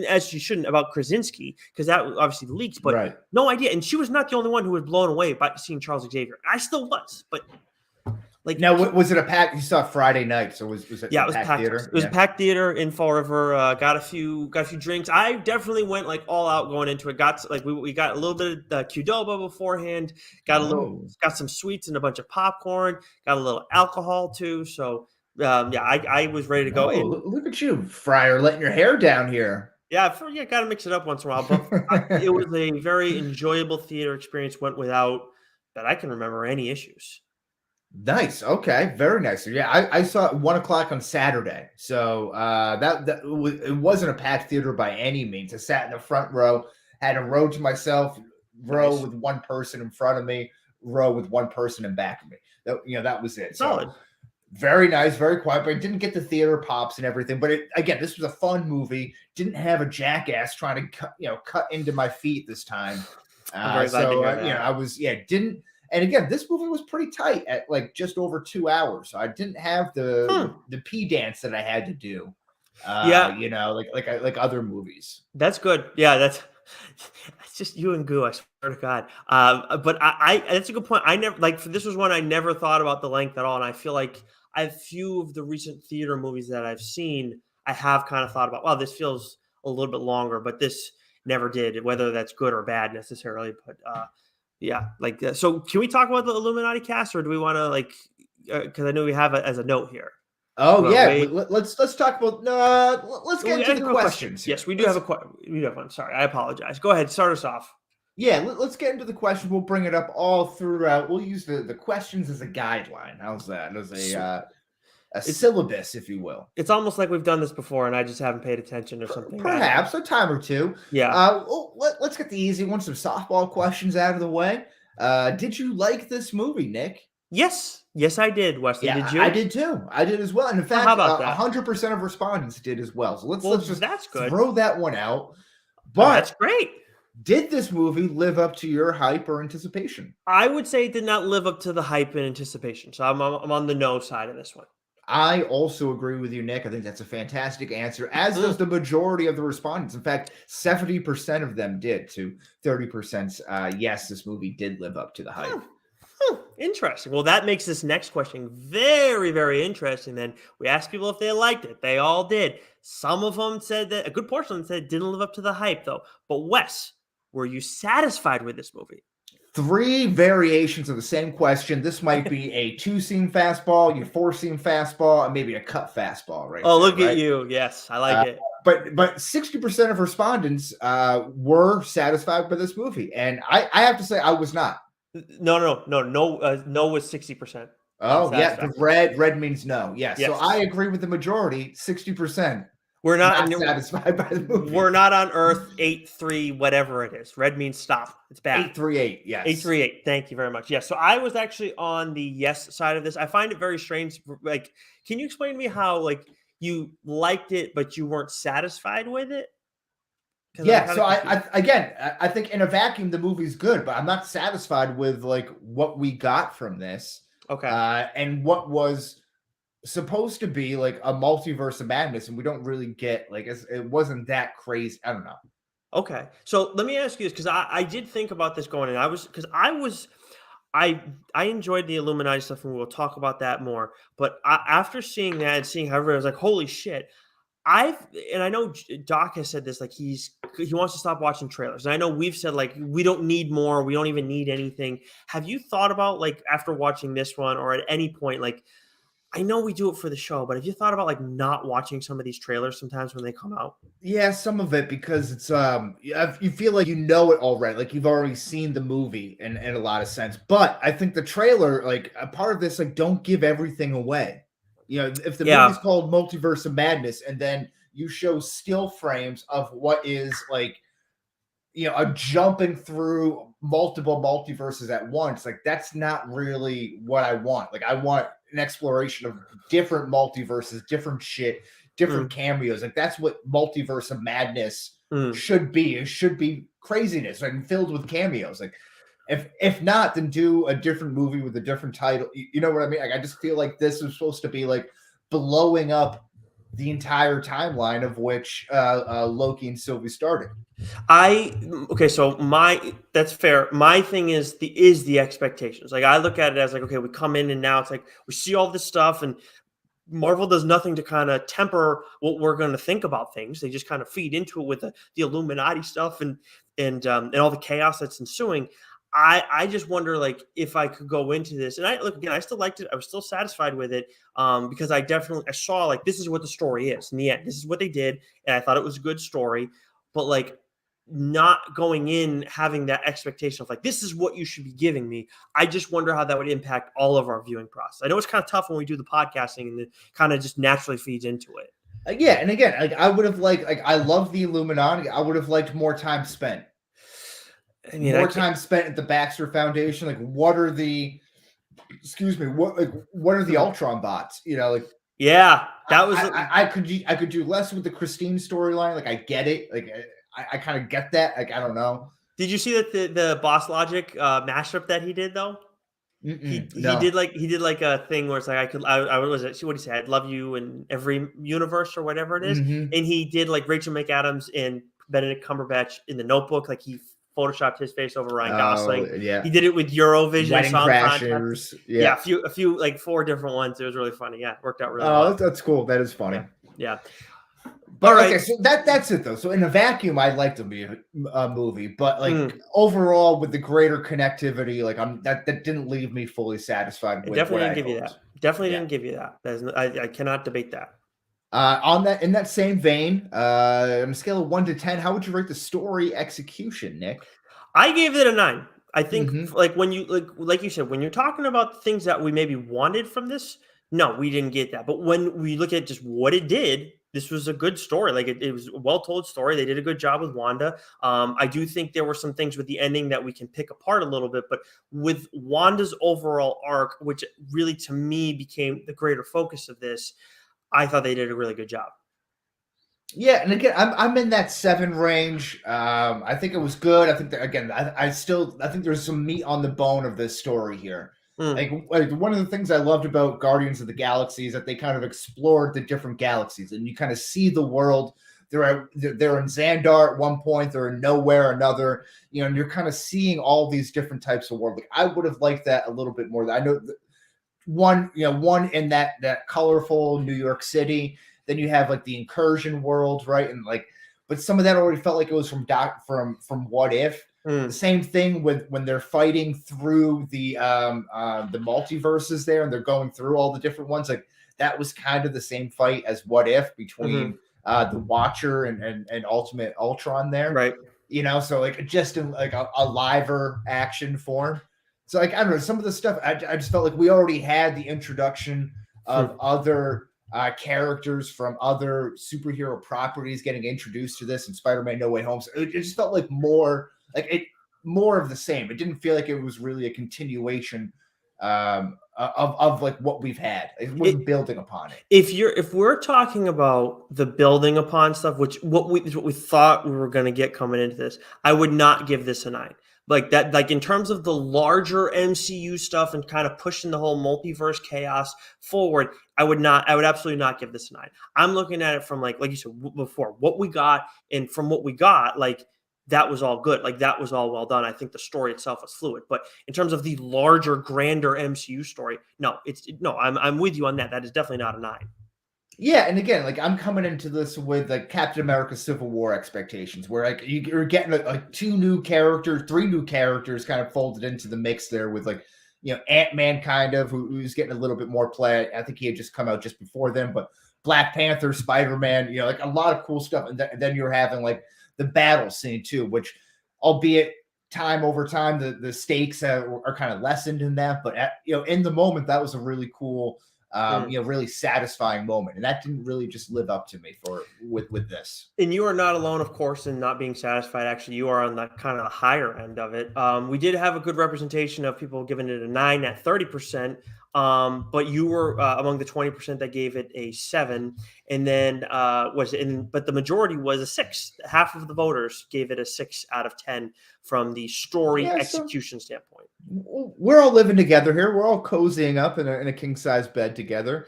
as she shouldn't, about Krasinski, because that obviously leaked, but no idea. And she was not the only one who was blown away by seeing Charles Xavier. I still was, but like, now was it a packed? You saw Friday night, so was it? Yeah, it was packed theater. It was a packed theater in Fall River. Got a few drinks. I definitely went like all out going into it. We got a little bit of Qdoba beforehand. Got some sweets and a bunch of popcorn. Got a little alcohol too. So. I was ready to go. Look at you, Friar, letting your hair down here. Yeah, got to mix it up once in a while. But it was a very enjoyable theater experience. Went without that I can remember any issues. Nice. Okay, very nice. Yeah, I saw it 1:00 on Saturday, so it wasn't a packed theater by any means. I sat in the front row, had a row to myself, row with one person in front of me, row with one person in back of me. That was it. Solid. So, very nice, very quiet, but it didn't get the theater pops and everything. But this was a fun movie. Didn't have a jackass trying to cut into my feet this time. I was didn't. And again, this movie was pretty tight at like just over 2 hours. So I didn't have the pee dance that I had to do. Yeah. You know, like other movies. That's good. Yeah, that's it's just you and goo. I swear to God. But that's a good point. I never like this was one I never thought about the length at all, and I feel like I have few of the recent theater movies that I've seen. I have kind of thought about, wow, this feels a little bit longer, but this never did. Whether that's good or bad necessarily, but yeah, like so. Can we talk about the Illuminati cast, or do we want to like? Because I know we have it as a note here. Oh yeah, let's talk about. Let's get into the questions. Yes, we do have a question. We do have one. Sorry, I apologize. Go ahead, start us off. Yeah, let's get into the questions. We'll bring it up all throughout. We'll use the questions as a guideline. How's that? As a syllabus, if you will. It's almost like we've done this before, and I just haven't paid attention or something. Perhaps a time or two. Yeah. Let's get the easy ones, some softball questions out of the way. Did you like this movie, Nick? Yes, I did, Wesley. Yeah, did you? I did too. I did as well. And in fact, how about that? 100% of respondents did as well. So let's just that's good. Throw that one out. But that's great. Did this movie live up to your hype or anticipation? I would say it did not live up to the hype and anticipation. So I'm on the no side of this one. I also agree with you, Nick. I think that's a fantastic answer, as does the majority of the respondents. In fact, 70% of them did to 30%. Yes, this movie did live up to the hype. Interesting. Well, that makes this next question very, very interesting. Then we asked people if they liked it. They all did. Some of them said that a good portion of them said it didn't live up to the hype, though. But Wes, were you satisfied with this movie? 3 variations of the same question. This might be a 2-seam fastball, your 4-seam fastball, and maybe a cut fastball, right? Oh, look at you. Yes, I like it. But 60% of respondents were satisfied with this movie. And I have to say I was not. No was 60%. Oh, yeah. The red means no. Yes. So I agree with the majority, 60%. We're not satisfied by the movie. We're not on Earth 8-3, whatever it is. Red means stop. It's bad. 8-3-8, yes. 8-3-8. Thank you very much. Yes. So I was actually on the yes side of this. I find it very strange. Like, can you explain to me how like you liked it, but you weren't satisfied with it? Yeah, so I think in a vacuum the movie's good, but I'm not satisfied with like what we got from this. Okay. And what was supposed to be like a multiverse of madness, and we don't really get like it wasn't that crazy. I don't know. Okay, so let me ask you this because I did think about this going, and I enjoyed the Illuminati stuff, and we'll talk about that more. But after seeing that and seeing how everyone was like, holy shit. I know Doc has said this, like he wants to stop watching trailers. And I know we've said like, we don't need more. We don't even need anything. Have you thought about like after watching this one or at any point, like, I know we do it for the show, but have you thought about like not watching some of these trailers sometimes when they come out? Yeah, some of it because it's you feel like you know it already, like you've already seen the movie in a lot of sense. But I think the trailer, like a part of this, like don't give everything away. You know, if the movie's called Multiverse of Madness and then you show still frames of what is like, you know, a jumping through multiple multiverses at once, like that's not really what I want. Like I want an exploration of different multiverses, different shit, different cameos. Like that's what Multiverse of Madness should be. It should be craziness and filled with cameos. Like if not, then do a different movie with a different title. You know what I mean? Like I just feel like this is supposed to be like blowing up the entire timeline of which Loki and Sylvie started. So that's fair. My thing is the expectations. Like I look at it as like, okay, we come in and now it's like we see all this stuff and Marvel does nothing to kind of temper what we're going to think about things. They just kind of feed into it with the Illuminati stuff and all the chaos that's ensuing. I just wonder, like, if I could go into this, and I still liked it. I was still satisfied with it because I saw, like, this is what the story is in the end. This is what they did, and I thought it was a good story. But, like, not going in having that expectation of, like, this is what you should be giving me. I just wonder how that would impact all of our viewing process. I know it's kind of tough when we do the podcasting, and it kind of just naturally feeds into it. Yeah, and again, like, I would have liked, like, I love the Illuminati. I would have liked more time spent. More time spent at the Baxter Foundation. Like, what are the Ultron bots? You know, like, yeah, that was. I could do less with the Christine storyline. Like, I get it. Like, I kind of get that. Like, I don't know. Did you see that the Boss Logic mashup that he did though? No. He did like a thing where it's like I was it what he said, I'd love you in every universe or whatever it is. Hmm. And he did like Rachel McAdams and Benedict Cumberbatch in The Notebook, like he photoshopped his face over Ryan Oh, Gosling. yeah. He did it with Eurovision Wedding Song Contest. Crashers. Yeah, Yeah. a few like 4 different ones. It was really funny. Yeah, it worked out really Oh, well. that's cool. That is funny. Yeah. Yeah. All But right. okay, so that's it though. So in a vacuum, I liked a movie, but like Mm, overall, with the greater connectivity, like that didn't leave me fully satisfied it with what definitely I didn't give you hoped. that. Definitely Yeah. didn't give you that. I cannot debate that. On that, in that same vein, on a scale of 1 to 10, how would you rate the story execution, Nick? I gave it a 9. I think Hmm. like when you like you said, when you're talking about things that we maybe wanted from this, no, we didn't get that. But when we look at just what it did, this was a good story. Like it was a well told story. They did a good job with Wanda. I do think there were some things with the ending that we can pick apart a little bit, but with Wanda's overall arc, which really to me became the greater focus of this, I thought they did a really good job. Yeah, and again, I'm in that 7 range. I think it was good. I think that again, I think there's some meat on the bone of this story here. Mm, Like one of the things I loved about Guardians of the Galaxy is that they kind of explored the different galaxies, and you kind of see the world. They're in Xandar at one point. They're in nowhere another. You know, and you're kind of seeing all these different types of world. Like I would have liked that a little bit more. I know one in that colorful New York City. Then you have like the incursion world, right? And like, but some of that already felt like it was from What If. The mm, same thing with when they're fighting through the multiverses there, and they're going through all the different ones. Like that was kind of the same fight as What If hmm. between the Watcher and Ultimate Ultron there. Right. You know, so like just in like a liver action form. So like I don't know, some of the stuff I just felt like we already had the introduction of Hmm. other characters from other superhero properties getting introduced to this in Spider-Man No Way Home. So it just felt like more of the same. It didn't feel like it was really a continuation of like what we've had. It wasn't It, building upon it. if we're talking about the building upon stuff, which what we thought we were going to get coming into this, I would not give this a 9. Like that, like in terms of the larger MCU stuff and kind of pushing the whole multiverse chaos forward, I would absolutely not give this a 9. I'm looking at it from like you said before, what we got, and from what we got, like that was all good. Like that was all well done. I think the story itself was fluid, but in terms of the larger, grander MCU story, no, no. I'm with you on that. That is definitely not a 9. Yeah, and again, like I'm coming into this with like Captain America Civil War expectations, where like you're getting like 3 new characters kind of folded into the mix there with like, you know, Ant-Man kind of who's getting a little bit more play. I think he had just come out just before them, but Black Panther, Spider-Man, you know, like a lot of cool stuff. And then you're having like the battle scene too, which albeit time over time, the stakes are kind of lessened in that, but you know, in the moment, that was a really cool Mm. you know, really satisfying moment, and that didn't really just live up to me for with this. And you are not alone, of course, in not being satisfied. Actually, you are on the kind of the higher end of it. We did have a good representation of people giving it a 9 at 30%, but you were among the 20% that gave it a 7, and then but the majority was a 6. Half of the voters gave it a 6 out of 10 from the story Yeah, so execution standpoint. we're all living together here. We're all cozying up in a king size bed together.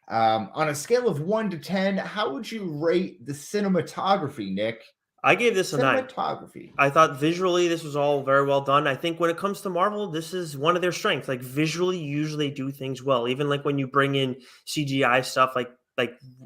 On a scale of 1 to 10, how would you rate the cinematography, Nick? I gave this a 9. Cinematography. I thought visually this was all very well done. I think when it comes to Marvel, this is one of their strengths. Like visually, usually do things well. Even like when you bring in CGI stuff, like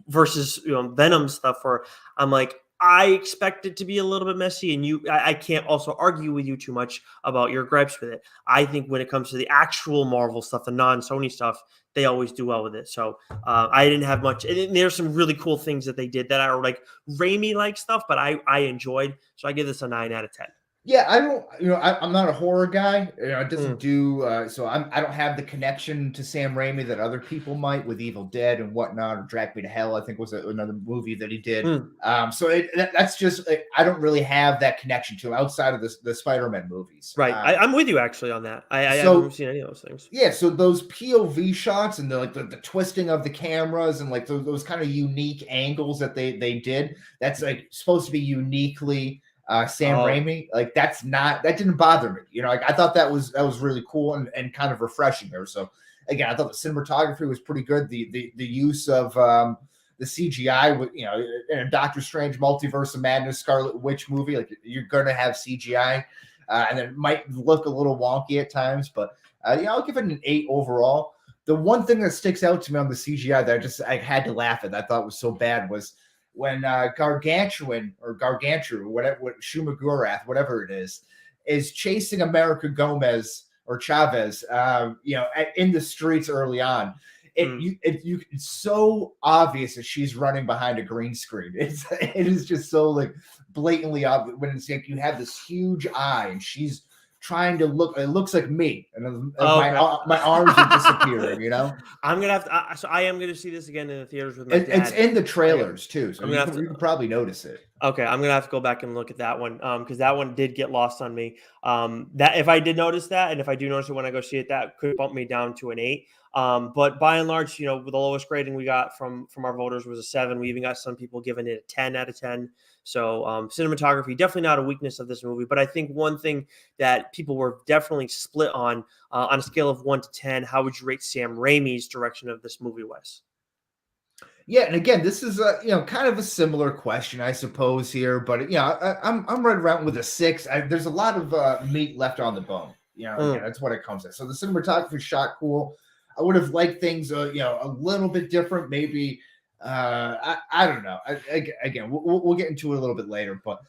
versus Venom stuff, where I'm like, I expect it to be a little bit messy, and I can't also argue with you too much about your gripes with it. I think when it comes to the actual Marvel stuff, the non-Sony stuff, they always do well with it. So I didn't have much. And there's some really cool things that they did that are like Raimi like stuff, but I enjoyed. So I give this a 9 out of 10. Yeah, I don't, you know, I'm not a horror guy. You know, it doesn't Mm, do, so I don't have the connection to Sam Raimi that other people might with Evil Dead and whatnot, or Drag Me to Hell, I think was another movie that he did. mm. So that's just, I don't really have that connection to him outside of the Spider-Man movies. Right. I'm with you actually on that. I haven't So seen any of those things. yeah, so those POV shots and the twisting of the cameras and like those kind of unique angles that they did, that's like supposed to be uniquely Sam Oh, Raimi. Like that didn't bother me. You know, like I thought that was really cool and kind of refreshing there. So again, I thought the cinematography was pretty good. The use of the CGI with, you know, in a Doctor Strange Multiverse of Madness Scarlet Witch movie, like you're gonna have CGI, and it might look a little wonky at times, but you know, I'll give it an 8 overall. The one thing that sticks out to me on the CGI that I had to laugh at, that I thought was so bad, was when Gargantuan or Gargantru, whatever, Shumagurath, whatever it is chasing America Gomez or Chavez, you know, in the streets early on. It's so obvious that she's running behind a green screen. It is just so like blatantly obvious when it's like you have this huge eye and she's trying to look. It looks like me, and okay. my arms are disappearing. You know, I'm gonna have to. So I am gonna see this again in the theaters with my dad. it's in the trailers too, so you can probably notice it. Okay, I'm gonna have to go back and look at that one because that one did get lost on me. That if I did notice that, and if I do notice it when I go see it, that could bump me down to an 8. But by and large, you know, the lowest grading we got from our voters was a 7. We even got some people giving it a 10 out of 10. So cinematography definitely not a weakness of this movie, but I think one thing that people were definitely split on a scale of 1 to 10, how would you rate Sam Raimi's direction of this movie, Wes? Yeah, and again, this is a, you know, kind of a similar question, I suppose here, but yeah, I'm right around with a 6. There's a lot of meat left on the bone. You know, again, that's what it comes to. So the cinematography shot cool. I would have liked things, you know, a little bit different. Maybe I don't know. Again, we'll get into it a little bit later, but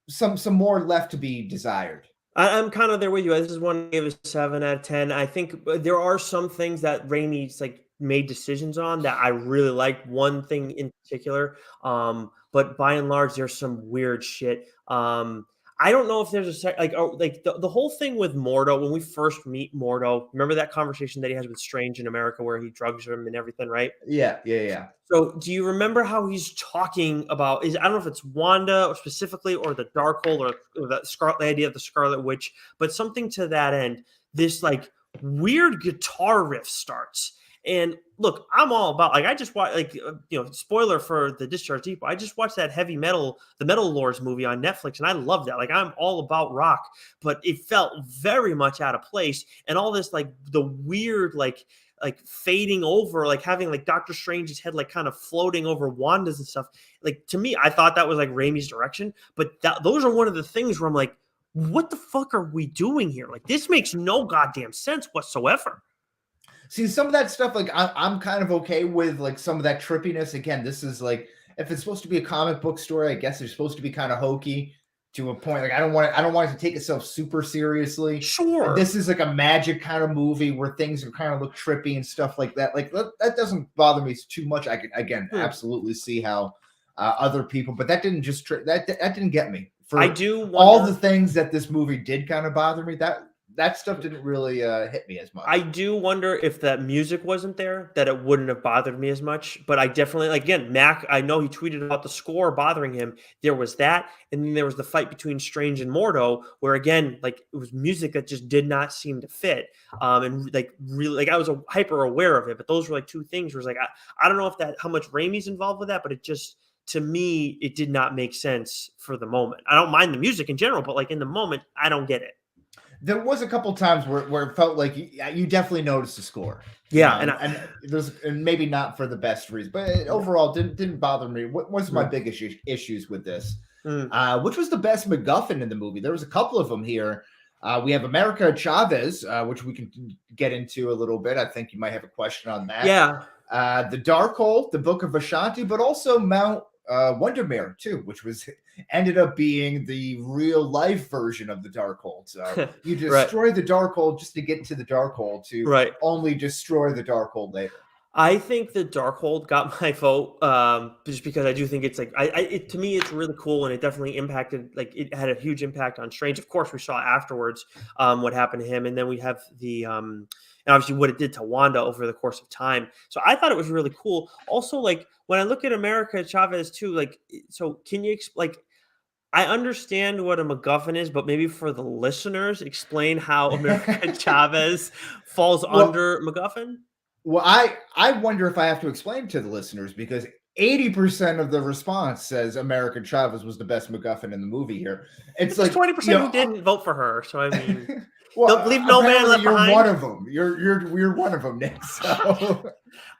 some more left to be desired. I'm kind of there with you. This is one I gave a 7 out of 10. I think there are some things that Raimi's like made decisions on that I really like. One thing in particular, but by and large, there's some weird shit. I don't know if there's like the whole thing with Mordo when we first meet Mordo. Remember that conversation that he has with Strange in America where he drugs him and everything, right? Yeah. So, do you remember how he's talking about? I don't know if it's Wanda or specifically, or the Darkhold, or the idea of the Scarlet Witch, but something to that end. This like weird guitar riff starts, and look, I'm all about like I just watched you know, spoiler for the Discharge Depot. I just watched that heavy metal, the Metal Lords movie on Netflix, and I love that. Like I'm all about rock, but it felt very much out of place, and all this like the weird like fading over, like having like Doctor Strange's head like kind of floating over Wanda's and stuff. Like to me, I thought that was like Raimi's direction, but those are one of the things where I'm like, what the fuck are we doing here? Like this makes no goddamn sense whatsoever. See, some of that stuff, like I'm kind of okay with like some of that trippiness. Again, this is like if it's supposed to be a comic book story, I guess they're supposed to be kind of hokey to a point. Like I don't want it to take itself super seriously. Sure. And this is like a magic kind of movie where things are kind of look trippy and stuff like that. Like that doesn't bother me too much. I can again absolutely see how other people, but that didn't just that didn't get me. For I do wonder, all the things that this movie did kind of bother me. That stuff didn't really hit me as much. I do wonder if that music wasn't there, that it wouldn't have bothered me as much. But I definitely, like, again, Mac, I know he tweeted about the score bothering him. There was that. And then there was the fight between Strange and Mordo, where, again, like, it was music that just did not seem to fit. And, like, really, like, I was hyper aware of it. But those were, like, two things where it's like, I don't know if how much Raimi's involved with that, but it just, to me, it did not make sense for the moment. I don't mind the music in general, but, like, in the moment, I don't get it. There was a couple times where it felt like you definitely noticed the score. Yeah, you know, and maybe not for the best reason, but it overall didn't bother me. What was my biggest issues with this? Which was the best MacGuffin in the movie? There was a couple of them here. We have America Chavez, which we can get into a little bit. I think you might have a question on that. Yeah. The Darkhold, the Book of Ashanti, but also Mount Wondermere too, which ended up being the real life version of the Darkhold. So you destroy the Darkhold just to get to the Darkhold to only destroy the Darkhold later. I think the Darkhold got my vote just because I do think it's like to me it's really cool, and it definitely impacted, like it had a huge impact on Strange. Of course, we saw afterwards what happened to him, and then we have the and obviously what it did to Wanda over the course of time. So I thought it was really cool. Also, like when I look at America Chavez too, like, so can you like, I understand what a MacGuffin is, but maybe for the listeners, explain how America Chavez falls under MacGuffin. Well, I wonder if I have to explain to the listeners, because 80% of the response says America Chavez was the best MacGuffin in the movie here. It's There's like 20% who didn't vote for her. So I mean, well, don't leave no man apparently left you're behind. one of them. You're one of them, Nick. So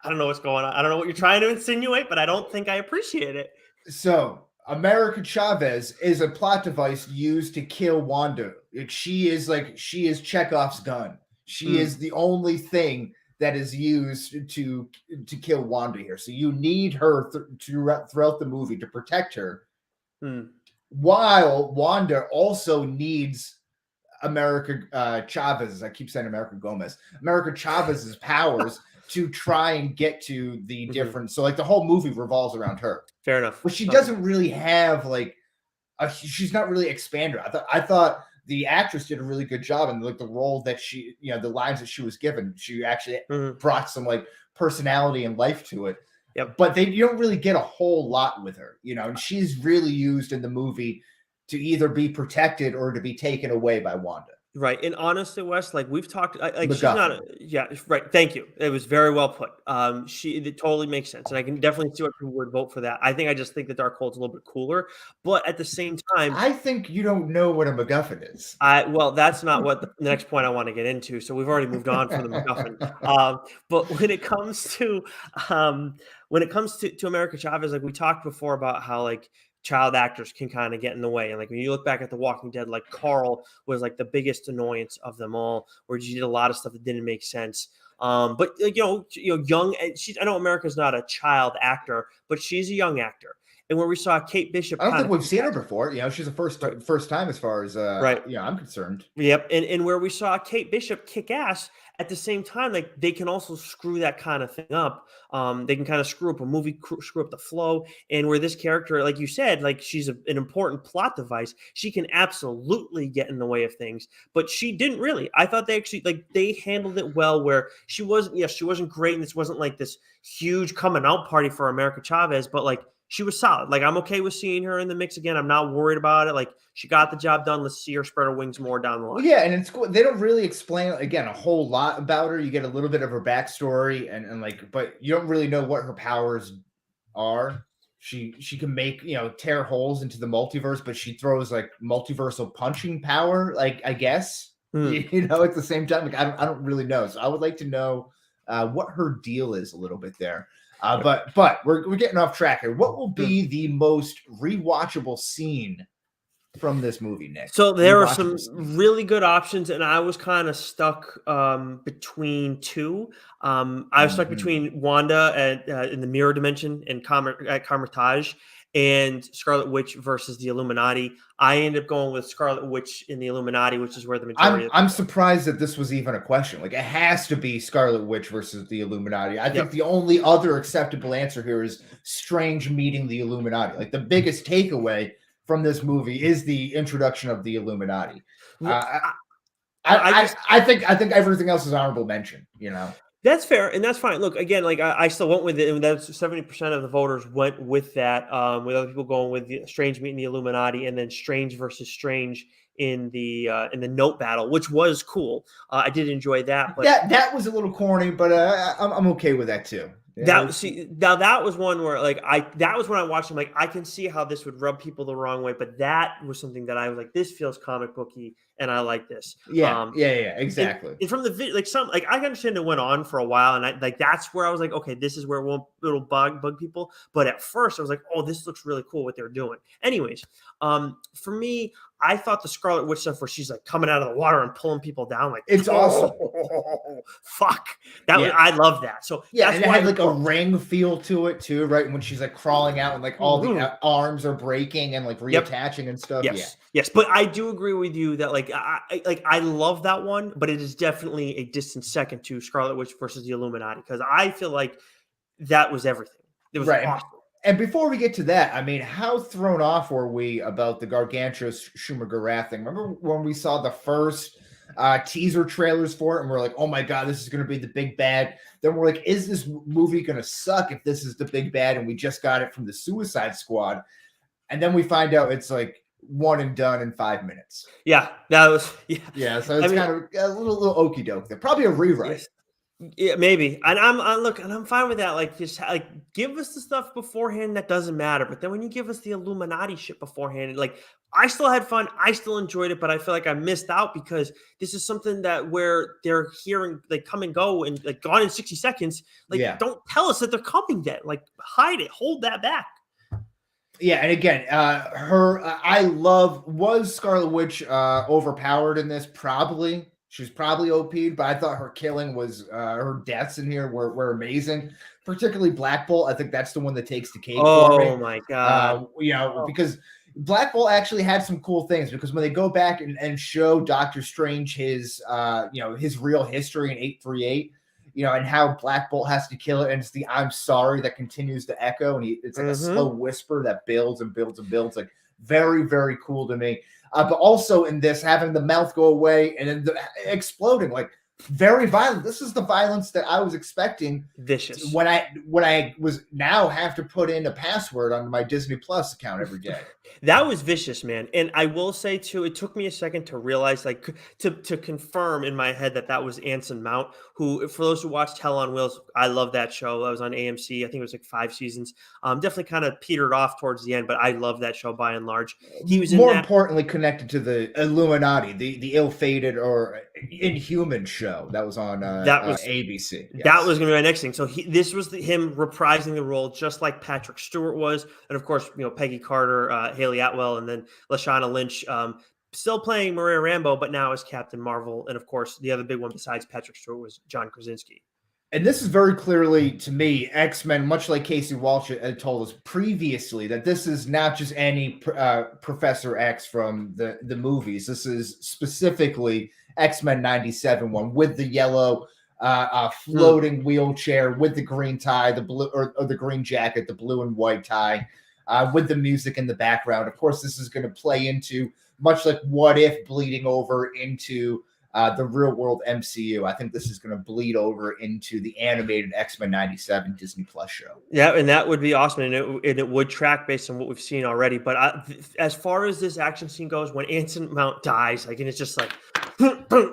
I don't know what's going on. I don't know what you're trying to insinuate, but I don't think I appreciate it. So, America Chavez is a plot device used to kill Wanda. She is Chekhov's gun. She is the only thing that is used to kill Wanda here. So you need her throughout the movie to protect her, while Wanda also needs America Chavez. I keep saying America Gomez. America Chavez's powers to try and get to the different. So like the whole movie revolves around her. Fair enough. But she doesn't really have like she's not really expanded. I thought the actress did a really good job in like the role that she, the lines that she was given. She actually brought some like personality and life to it. Yep. But you don't really get a whole lot with her, and she's really used in the movie to either be protected or to be taken away by Wanda. Right. And honestly, Wes, like we've talked, like she's not, right. Thank you. It was very well put. It totally makes sense. And I can definitely see why people would vote for that. I just think that Darkhold's a little bit cooler, but at the same time, I think you don't know what a MacGuffin is. Well, that's not what the next point I want to get into. So we've already moved on from the MacGuffin. But when it comes to America Chavez, like we talked before about how like child actors can kind of get in the way. And like when you look back at The Walking Dead, like Carl was like the biggest annoyance of them all, where she did a lot of stuff that didn't make sense. But young, I know America's not a child actor, but she's a young actor. And where we saw Kate Bishop, I don't think we've seen her before. She's a first time as far as I'm concerned. Yep, and where we saw Kate Bishop kick ass, at the same time, like they can also screw that kind of thing up. They can kind of screw up a movie, screw up the flow. And where this character, like you said, like she's an important plot device, she can absolutely get in the way of things. But she didn't really. I thought they actually they handled it well. Where she wasn't great, and this wasn't like this huge coming out party for America Chavez, but like she was solid. Like I'm okay with seeing her in the mix again. I'm not worried about it. Like she got the job done. Let's see her spread her wings more down the line. Well, yeah, and it's cool. They don't really explain again a whole lot about her. You get a little bit of her backstory and like, but you don't really know what her powers are. She can make tear holes into the multiverse, but she throws like multiversal punching power. Like I guess at the same time. Like I don't really know. So I would like to know what her deal is a little bit there. But we're getting off track here. What will be the most rewatchable scene from this movie, Nick? So there are some really good options, and I was kind of stuck between two. I was stuck between Wanda in the mirror dimension and at Carmitage and Scarlet Witch versus the Illuminati. I ended up going with Scarlet Witch in the Illuminati, which is where the majority I'm surprised that this was even a question. Like, it has to be Scarlet Witch versus the Illuminati. I think the only other acceptable answer here is Strange meeting the Illuminati. Like, the biggest takeaway from this movie is the introduction of the Illuminati. I think everything else is honorable mention, That's fair, and that's fine. Look, again, like I still went with it, and that's 70% of the voters went with that. With other people going with the Strange meeting the Illuminati, and then Strange versus Strange in the note battle, which was cool. I did enjoy that, but that was a little corny, but I'm okay with that too. That was one where that was when I watched him. Like I can see how this would rub people the wrong way, but that was something that I was like, this feels comic booky, and I like this. Yeah, exactly. And from the I understand it went on for a while, and that's where I was like, okay, this is where it'll bug people. But at first, I was like, oh, this looks really cool what they're doing. Anyways, for me, I thought the Scarlet Witch stuff where she's like coming out of the water and pulling people down, like it's awesome. Fuck that! I love that. So that's and it had like a ring feel to it too, right? When she's like crawling out and like all the arms are breaking and like reattaching and stuff. Yes, but I do agree with you that I love that one, but it is definitely a distant second to Scarlet Witch versus the Illuminati because I feel like that was everything. It was awesome. And before we get to that, I mean, how thrown off were we about the Gargantua Shumagarath thing? Remember when we saw the first teaser trailers for it and we're like, oh my God, this is going to be the big bad. Then we're like, is this movie going to suck if this is the big bad? And we just got it from the Suicide Squad. And then we find out it's like one and done in 5 minutes. Yeah, that was, Yeah, so it's kind of a little okey doke there. Probably a rewrite. Yeah, maybe. And I'm fine with that. Like, just like give us the stuff beforehand that doesn't matter. But then when you give us the Illuminati shit beforehand, like I still had fun, I still enjoyed it, but I feel like I missed out because this is something that where they're hearing they come and go and like gone in 60 seconds. Like, Yeah. don't tell us that they're coming then. Like, hide it, hold that back. Yeah, and again, was Scarlet Witch overpowered in this? Probably. She was probably OP'd, but I thought her killing was her deaths in here were amazing. Particularly Black Bolt. I think that's the one that takes the cake for Oh me. my god. Because Black Bolt actually had some cool things because when they go back and show Doctor Strange his his real history in 838, and how Black Bolt has to kill it, and it's the "I'm sorry" that continues to echo, and it's like a slow whisper that builds and builds and builds. Like very, very cool to me. But also in this, having the mouth go away and then exploding, like very violent. This is the violence that I was expecting. Vicious. When I was now have to put in a password on my Disney Plus account every day. That was vicious, man. And I will say too, it took me a second to realize, like, to confirm in my head that was Anson Mount. Who, for those who watched Hell on Wheels, I love that show. That was on AMC. I think it was like 5 seasons. Definitely kind of petered off towards the end, but I love that show by and large. He was more importantly connected to the Illuminati, the ill-fated or inhuman show that was on ABC. Yes. That was going to be my next thing. So this was him reprising the role, just like Patrick Stewart was, and of course, Peggy Carter, Haley Atwell, and then Lashana Lynch, still playing Maria Rambeau, but now as Captain Marvel. And of course, the other big one besides Patrick Stewart was John Krasinski. And this is very clearly, to me, X-Men, much like Casey Walsh had told us previously, that this is not just any Professor X from the movies. This is specifically X-Men 97 one with the yellow floating wheelchair, with the green tie, the blue or the green jacket, the blue and white tie, with the music in the background. Of course, this is going to play into, much like What If, bleeding over into the real world MCU. I think this is going to bleed over into the animated X-Men 97 Disney Plus show. Yeah, and that would be awesome. And it would track based on what we've seen already. But as far as this action scene goes, when Anson Mount dies, like, and it's just like,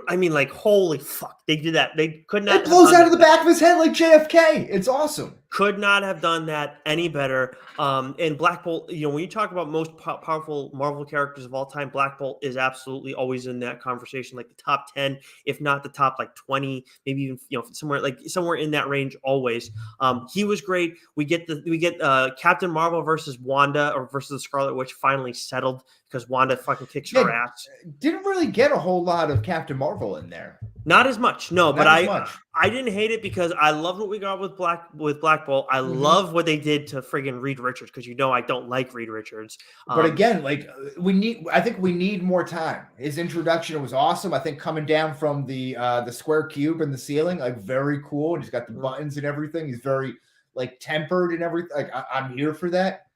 I mean, like, holy fuck, they did that. They could not. It blows out of the back of his head like JFK. It's awesome. Could not have done that any better. And Black Bolt, when you talk about most powerful Marvel characters of all time, Black Bolt is absolutely always in that conversation, like the top 10, if not the top like 20, maybe even somewhere in that range. Always, he was great. We get Captain Marvel versus Wanda or versus the Scarlet Witch finally settled because Wanda fucking kicks her ass. Didn't really get a whole lot of Captain Marvel in there. Not as much, no, but I didn't hate it because I loved what we got with Black Bolt. I love what they did to friggin' Reed Richards because I don't like Reed Richards. But again, like I think we need more time. His introduction was awesome. I think coming down from the square cube in the ceiling, like very cool. And he's got the buttons and everything. He's very like tempered and everything. Like I'm here for that.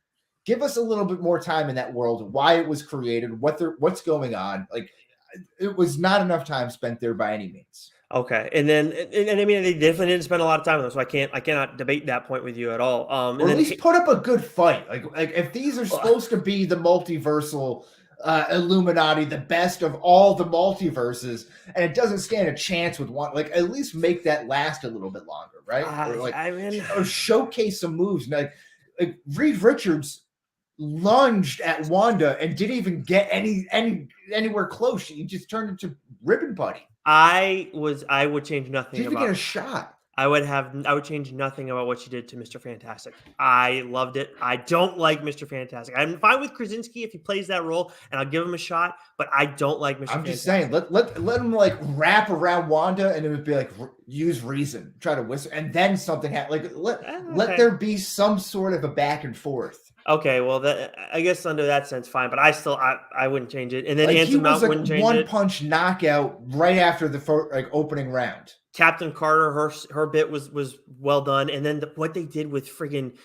Give us a little bit more time in that world. Why it was created. What's going on. Like it was not enough time spent there by any means. Okay, and I mean they definitely didn't spend a lot of time with them, so I cannot debate that point with you at all. Or at least put up a good fight. Like if these are supposed to be the multiversal Illuminati, the best of all the multiverses, and it doesn't stand a chance with one, like at least make that last a little bit longer, right? Or showcase some moves. Like Reed Richards lunged at Wanda and didn't even get anywhere close. She just turned into Ribbon Buddy. I would change nothing. Didn't even get a shot. I would change nothing about what she did to Mr. Fantastic. I loved it. I don't like Mr. Fantastic. I'm fine with Krasinski if he plays that role, and I'll give him a shot. But I don't like Mr. Fantastic. I'm just saying, let him like wrap around Wanda, and it would be like use reason, try to whisper, and then something happen. Like let there be some sort of a back and forth. Okay, well, I guess under that sense, fine. But I wouldn't change it. And then like Anson Mount wouldn't change it. One punch knockout right after the opening round. Captain Carter, her bit was well done, and then what they did with friggin'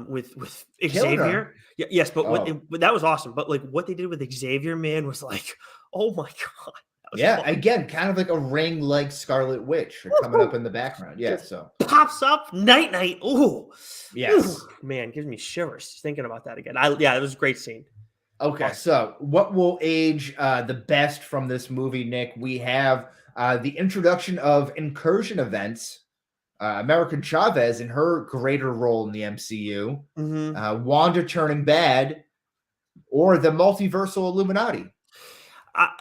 with Xavier, yes, but but that was awesome. But like what they did with Xavier, man, was like, oh my god. Yeah, again, kind of like a ring like Scarlet Witch coming up in the background. Yeah, so pops up night. Ooh, yes, ooh, man, gives me shivers thinking about that again. It was a great scene. Okay, so what will age the best from this movie, Nick? We have the introduction of incursion events, American Chavez in her greater role in the MCU, Wanda turning bad, or the multiversal Illuminati.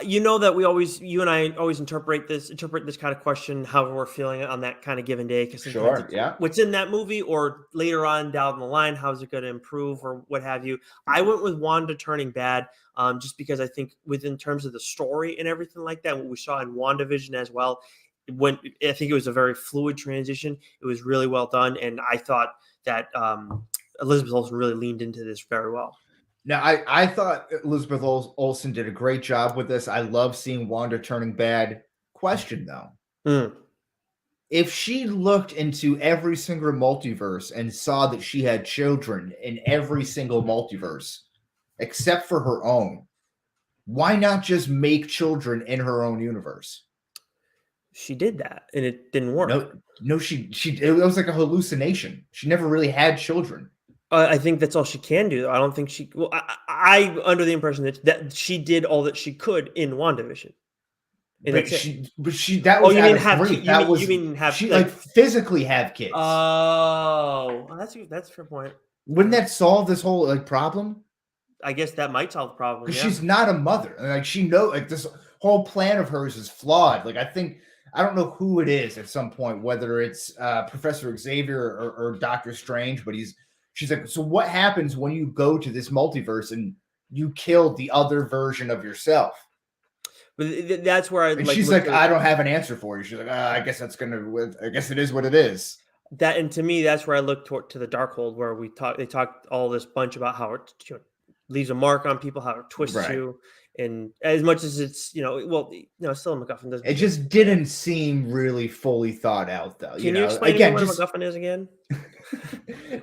You know that you and I always interpret this kind of question however we're feeling on that kind of given day, because sometimes Sure, it's yeah. what's in that movie, or later on down the line, how's it going to improve or what have you. I went with Wanda turning bad, just because I think within terms of the story and everything like that, what we saw in WandaVision as well, I think it was a very fluid transition. It was really well done, and I thought that Elizabeth Olsen really leaned into this very well. Now, I thought Elizabeth Olsen did a great job with this. I love seeing Wanda turning bad. Question, though. If she looked into every single multiverse and saw that she had children in every single multiverse, except for her own, why not just make children in her own universe? She did that, and it didn't work. No, it was like a hallucination. She never really had children. I think that's all she can do. I don't think she. Well, I under the impression that she did all that she could in WandaVision. And But she that was you out mean of have grief. you mean have she like physically have kids. Oh, that's a fair point. Wouldn't that solve this whole like problem? I guess that might solve the problem. Because Yeah. she's not a mother. Like she like this whole plan of hers is flawed. Like I don't know who it is at some point, whether it's Professor Xavier or Doctor Strange, but she's like, so what happens when you go to this multiverse and you kill the other version of yourself? But that's where and she's like, I don't have an answer for you. She's like, I guess I guess it is what it is. That, and to me, that's where I look to the Darkhold, where they talked all this bunch about how it leaves a mark on people, how it twists you. And as much as it's, still a MacGuffin doesn't. It just didn't seem really fully thought out, though. Can you explain again, what a MacGuffin is again?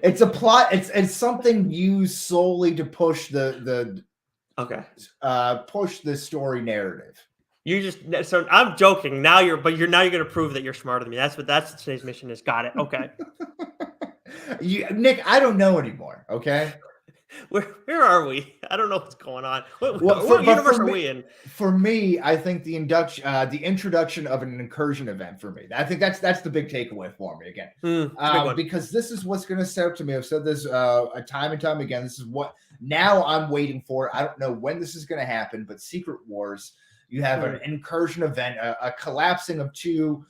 It's a plot. It's something used solely to push push the story narrative. So I'm joking. Now you're going to prove that you're smarter than me. That's today's mission is. Got it. Okay. Nick, I don't know anymore. Okay. Where are we? I don't know what's going on. What universe are we in? For me, I think the introduction of an incursion event for me. I think that's the big takeaway for me again. Because this is what's going to set up to me. I've said this time and time again. This is what now I'm waiting for. I don't know when this is going to happen, but Secret Wars, you have an incursion event, a collapsing of two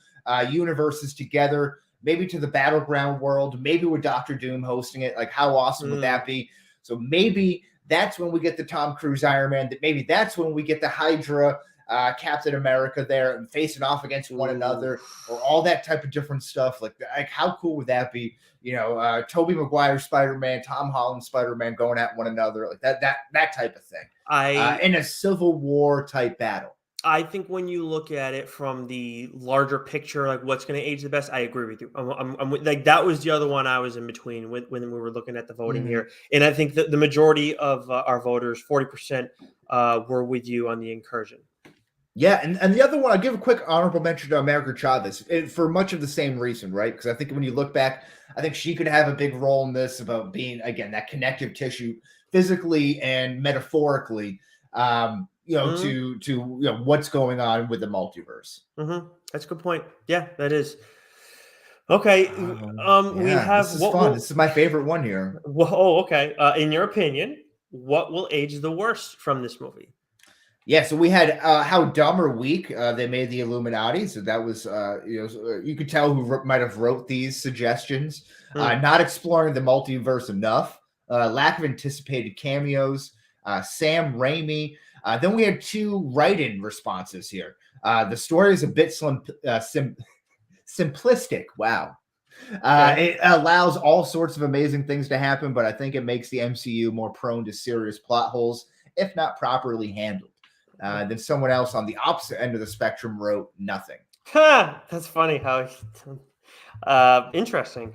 universes together, maybe to the battleground world, maybe with Doctor Doom hosting it. Like, how awesome would that be? So maybe that's when we get the Tom Cruise Iron Man. Maybe that's when we get the Hydra Captain America there and facing off against one another, or all that type of different stuff. Like how cool would that be? Tobey Maguire Spider-Man, Tom Holland Spider-Man going at one another, like that type of thing. In a Civil War type battle. I think when you look at it from the larger picture, like what's going to age the best, I agree with you. I'm like, that was the other one I was in between when we were looking at the voting here. And I think that the majority of our voters, 40%, were with you on the incursion. Yeah, and the other one, I'll give a quick honorable mention to America Chavez for much of the same reason, right? Because I think when you look back, I think she could have a big role in this about being, again, that connective tissue physically and metaphorically, to what's going on with the multiverse. That's a good point. Yeah, that is. Okay. We have this is fun. This is my favorite one here. Okay. In your opinion, what will age the worst from this movie? Yeah, so we had How Dumb or Weak they made the Illuminati. So that was, you could tell who might have wrote these suggestions. Not exploring the multiverse enough. Lack of anticipated cameos. Sam Raimi. Then we had two write-in responses here. The story is a bit simplistic. Wow. It allows all sorts of amazing things to happen, but I think it makes the MCU more prone to serious plot holes, if not properly handled. Then someone else on the opposite end of the spectrum wrote nothing. That's funny how interesting.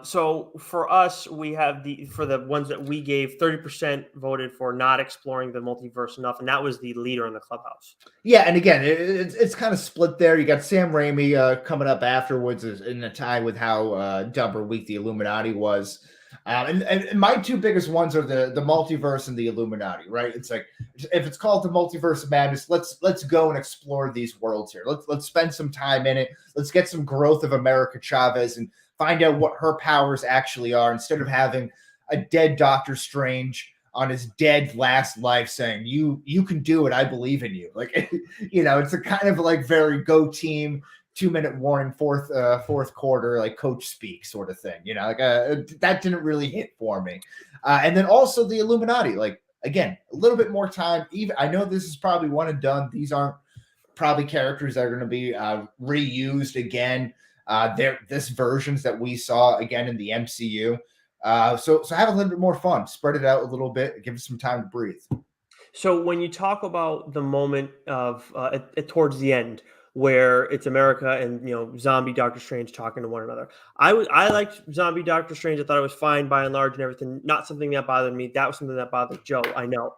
So for us, we have for the ones that we gave, 30% voted for not exploring the multiverse enough, and that was the leader in the clubhouse. Yeah, and again, it's kind of split there. You got Sam Raimi coming up afterwards in a tie with How Dumb or Weak the Illuminati was. And my two biggest ones are the multiverse and the Illuminati, right? It's like if it's called the Multiverse of Madness, let's go and explore these worlds here. Let's spend some time in it. Let's get some growth of America Chavez and find out what her powers actually are instead of having a dead Doctor Strange on his dead last life saying you can do it, I believe in you. Like it's a kind of like very go team 2-minute warning, fourth quarter, like coach speak sort of thing, that didn't really hit for me. And then also the Illuminati, like again, a little bit more time. Even I know this is probably one and done. These aren't probably characters that are going to be reused again. This versions that we saw again in the MCU. So have a little bit more fun, spread it out a little bit, give us some time to breathe. So when you talk about the moment of towards the end where it's America and zombie Doctor Strange talking to one another, I liked zombie Doctor Strange. I thought it was fine by and large and everything. Not something that bothered me. That was something that bothered Joe. I know,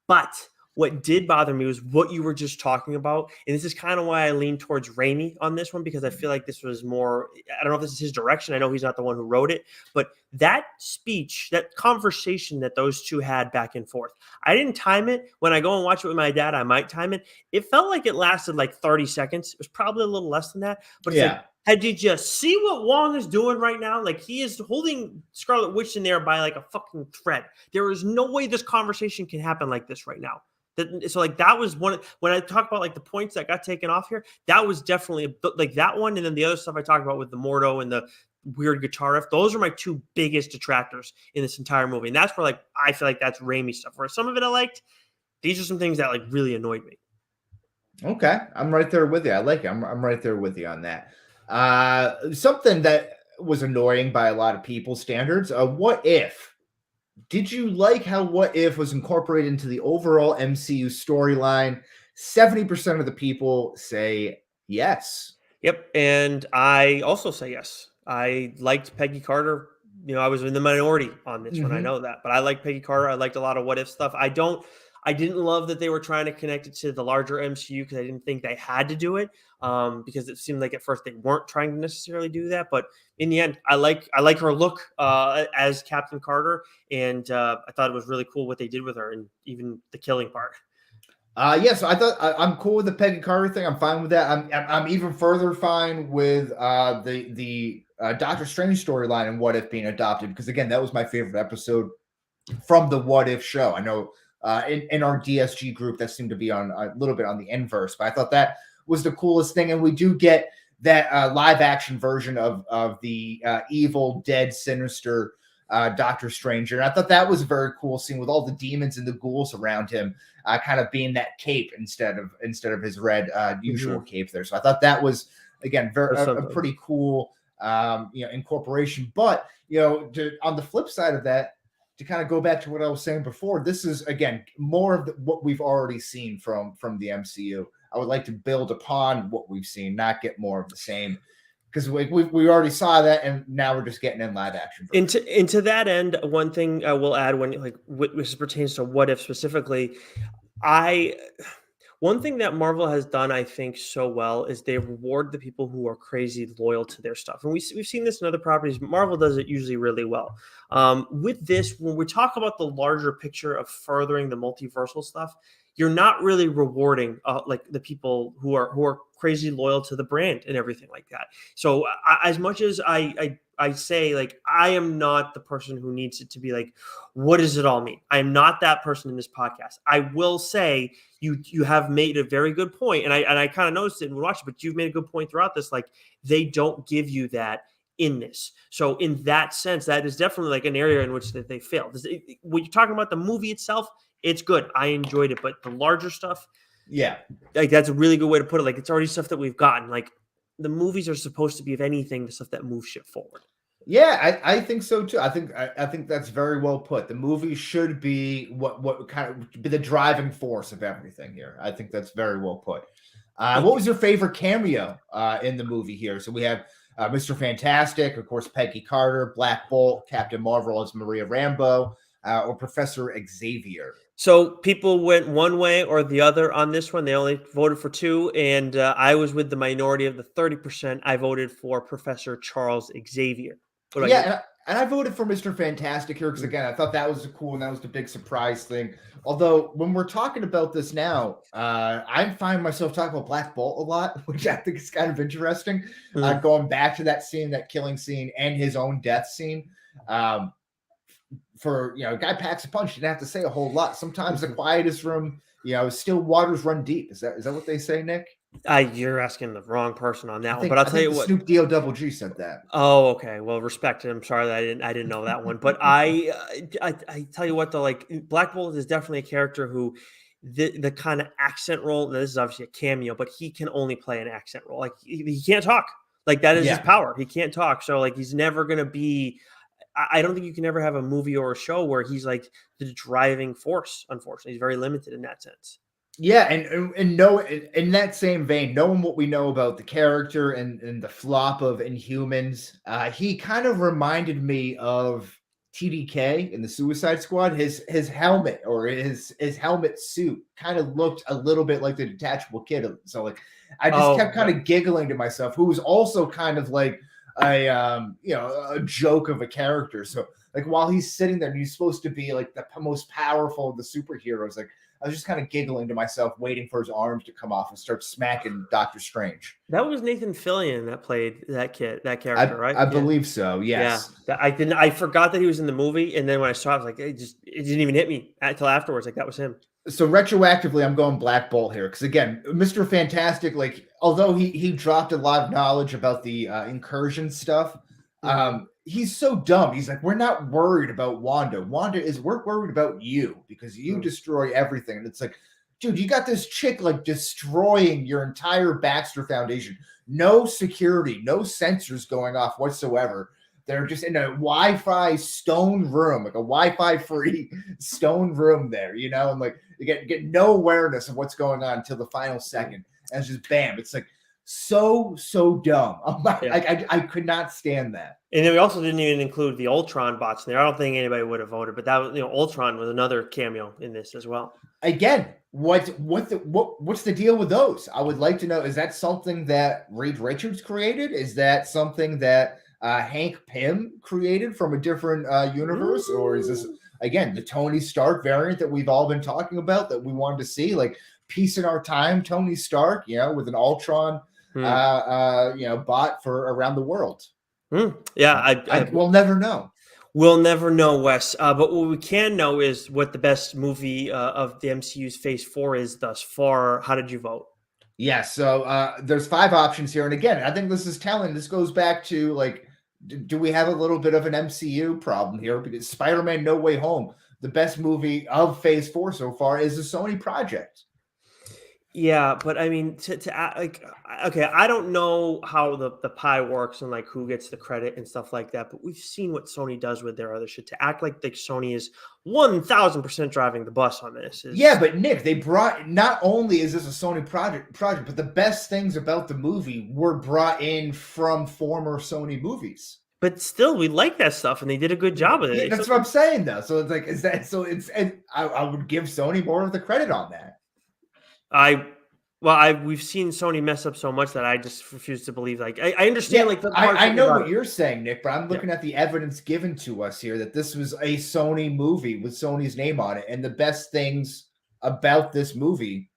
but what did bother me was what you were just talking about. And this is kind of why I lean towards Raimi on this one, because I feel like this was more, I don't know if this is his direction. I know he's not the one who wrote it, but that speech, that conversation that those two had back and forth, I didn't time it. When I go and watch it with my dad, I might time it. It felt like it lasted like 30 seconds. It was probably a little less than that, but it's like, did you just see what Wong is doing right now? Like he is holding Scarlet Witch in there by like a fucking thread. There is no way this conversation can happen like this right now. So like that was one when I talk about like the points that got taken off here, that was definitely like that one. And then the other stuff I talked about with the Mordo and the weird guitar riff, those are my two biggest detractors in this entire movie. And that's where like I feel like that's Raimi stuff. Where some of it I liked, these are some things that like really annoyed me. Okay, I'm right there with you. I like it. I'm right there with you on that. Something that was annoying by a lot of people's standards. What if? Did you like how What If was incorporated into the overall MCU storyline? 70% of the people say yes. Yep, and I also say yes. I liked Peggy Carter. I was in the minority on this one. I know that, but I like Peggy Carter. I liked a lot of What If stuff. I didn't love that they were trying to connect it to the larger MCU because I didn't think they had to do it because it seemed like at first they weren't trying to necessarily do that. But in the end, I like her look as Captain Carter, and I thought it was really cool what they did with her, and even the killing part. Yes, I thought I'm cool with the Peggy Carter thing. I'm fine with that. I'm even further fine with the Doctor Strange storyline and What If being adopted, because again, that was my favorite episode from the What If show. I know in our DSG group that seemed to be on a little bit on the inverse, but I thought that was the coolest thing. And we do get that live action version of the evil, dead, sinister Doctor Stranger. And I thought that was a very cool scene with all the demons and the ghouls around him, kind of being that cape instead of his red usual cape there. So I thought that was again a pretty cool incorporation. But on the flip side of that, to kind of go back to what I was saying before, this is again more of what we've already seen from the MCU. I would like to build upon what we've seen, not get more of the same, because we already saw that, and now we're just getting in live action. Into that end, one thing I will add when which pertains to What If specifically, one thing that Marvel has done, I think, so well is they reward the people who are crazy loyal to their stuff. And we've seen this in other properties, but Marvel does it usually really well. With this, when we talk about the larger picture of furthering the multiversal stuff, you're not really rewarding like the people who are crazy loyal to the brand and everything like that. So as much as I say, like, I am not the person who needs it to be like, what does it all mean? I am not that person in this podcast. I will say you have made a very good point, and I kind of noticed it when we watched it, but you've made a good point throughout this. Like, they don't give you that in this. So in that sense, that is definitely like an area in which that they failed. When you're talking about the movie itself, it's good. I enjoyed it, but the larger stuff, yeah, like that's a really good way to put it. Like, it's already stuff that we've gotten. Like, the movies are supposed to be, if anything, the stuff that moves shit forward. Yeah, I think so too. I think that's very well put. The movie should be what kind of be the driving force of everything here. I think that's very well put. What was your favorite cameo in the movie here? So we have Mr. Fantastic, of course, Peggy Carter, Black Bolt, Captain Marvel as Maria Rambeau, or Professor Xavier. So people went one way or the other on this one. They only voted for two, and I was with the minority of the 30%. I voted for Professor Charles Xavier. What about you? Yeah, and I voted for Mr. Fantastic here because again, I thought that was cool and that was the big surprise thing. Although when we're talking about this now, I find myself talking about Black Bolt a lot, which I think is kind of interesting. Going back to that scene, that killing scene, and his own death scene. For a guy packs a punch, you didn't have to say a whole lot. Sometimes the quietest room, still waters run deep. Is that what they say, Nick? You're asking the wrong person on that one, think but I'll I tell think you the what. Snoop D-O double G said that. Oh, okay. Well, respect. I'm sorry that I didn't know that one, but I tell you what though, like Black Bolt is definitely a character who the kind of accent role. This is obviously a cameo, but he can only play an accent role. Like he can't talk. Like that is his Yeah. power. He can't talk. So like he's never gonna be. I don't think you can ever have a movie or a show where he's like the driving force. Unfortunately, he's very limited in that sense. Yeah, and no, in that same vein, knowing what we know about the character and the flop of Inhumans, he kind of reminded me of TDK in the Suicide Squad. His helmet or his helmet suit kind of looked a little bit like the detachable kid. So like, I just kept kind of giggling to myself, who was also kind of like a joke of a character. So like while he's sitting there and he's supposed to be like the most powerful of the superheroes, like I was just kind of giggling to myself, waiting for his arms to come off and start smacking Doctor Strange. That was Nathan Fillion that played that character, right? I believe so. Yes. Yeah. I forgot that he was in the movie, and then when I saw it, I was like, it didn't even hit me until afterwards. Like that was him. So retroactively, I'm going Black Bolt here because again, Mr. Fantastic, like although he dropped a lot of knowledge about the incursion stuff, he's so dumb. He's like, we're not worried about Wanda. We're worried about you because you destroy everything. And it's like, dude, you got this chick like destroying your entire Baxter Foundation. No security, no sensors going off whatsoever. They're just in a Wi-Fi stone room, like a Wi-Fi free stone room there, and like you get no awareness of what's going on until the final second. And it's just bam. It's like so dumb. I could not stand that. And then we also didn't even include the Ultron bots in there. I don't think anybody would have voted, but that was Ultron was another cameo in this as well. Again, what's the deal with those? I would like to know. Is that something that Reed Richards created? Is that something that Hank Pym created from a different universe, or is this again the Tony Stark variant that we've all been talking about that we wanted to see, like Peace in Our Time, Tony Stark, with an Ultron, bot for around the world? Yeah, we'll never know. We'll never know, Wes. But what we can know is what the best movie of the MCU's Phase 4 is thus far. How did you vote? Yeah, so there's 5 options here, and again, I think this is telling. This goes back to like, do we have a little bit of an MCU problem here? Because Spider-Man: No Way Home, the best movie of Phase 4 so far, is a Sony project. Yeah, but I mean, okay, I don't know how the pie works and like who gets the credit and stuff like that, but we've seen what Sony does with their other shit. To act like Sony is 1,000% driving the bus on this. Yeah, but Nick, they brought, not only is this a Sony project, but the best things about the movie were brought in from former Sony movies. But still, we like that stuff, and they did a good job with it. Yeah, that's what I'm saying, though. So it's like, I would give Sony more of the credit on that. We've seen Sony mess up so much that I just refuse to believe. Like I understand, I know what you're saying, Nick, but I'm looking at the evidence given to us here that this was a Sony movie with Sony's name on it, and the best things about this movie,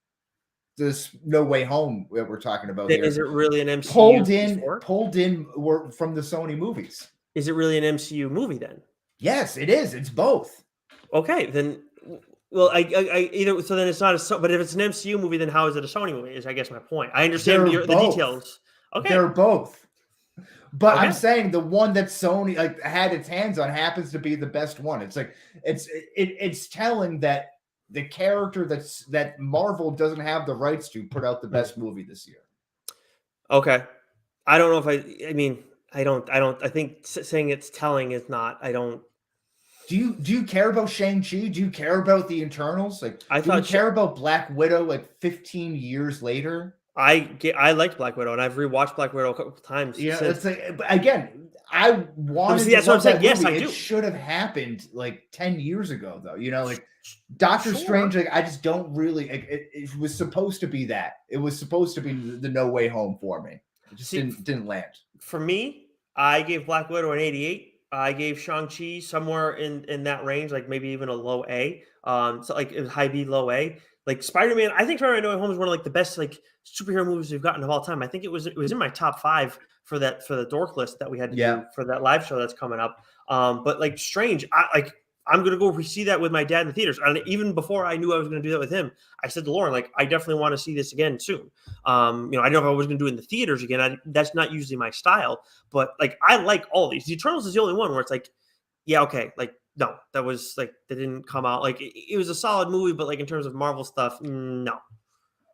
this No Way Home that we're talking about here, is it really an MCU? Pulled in were from the Sony movies. Is it really an MCU movie then? Yes, it is. It's both. Okay, then. Well, I either so then it's not but if it's an MCU movie, then how is it a Sony movie? Is I guess my point. I understand the details. Okay, they're both. But okay. I'm saying the one that Sony like had its hands on happens to be the best one. It's like it's telling that the character that Marvel doesn't have the rights to put out the best movie this year. Okay, I don't know if I don't. I think saying it's telling is not. I don't. Do you care about Shang-Chi? Do you care about the Eternals? Like, do you care about Black Widow like 15 years later? I liked Black Widow, and I've rewatched Black Widow a couple of times. Yeah, it's like, but again, I wanted. See, that's what I'm saying. Yes, I do. It should have happened like 10 years ago, though. Like Doctor Strange. Like, I just don't really. Like, it was supposed to be that. It was supposed to be the No Way Home for me. It just didn't land. For me, I gave Black Widow an 88. I gave Shang-Chi somewhere in that range, like maybe even a low A. So like it was high B, low A. Like Spider-Man, I think Spider-Man No Way Home is one of like the best like superhero movies we've gotten of all time. I think it was in my top 5 for the dork list that we had to Yeah. do for that live show that's coming up. But like Strange, I'm gonna go see that with my dad in the theaters. And even before I knew I was gonna do that with him, I said to Lauren, like, I definitely want to see this again soon. I don't know if I was gonna do it in the theaters again. That's not usually my style, but like I like all these. The Eternals is the only one where it's like, yeah, okay, like no, that was like that didn't come out. Like it was a solid movie, but like in terms of Marvel stuff, no.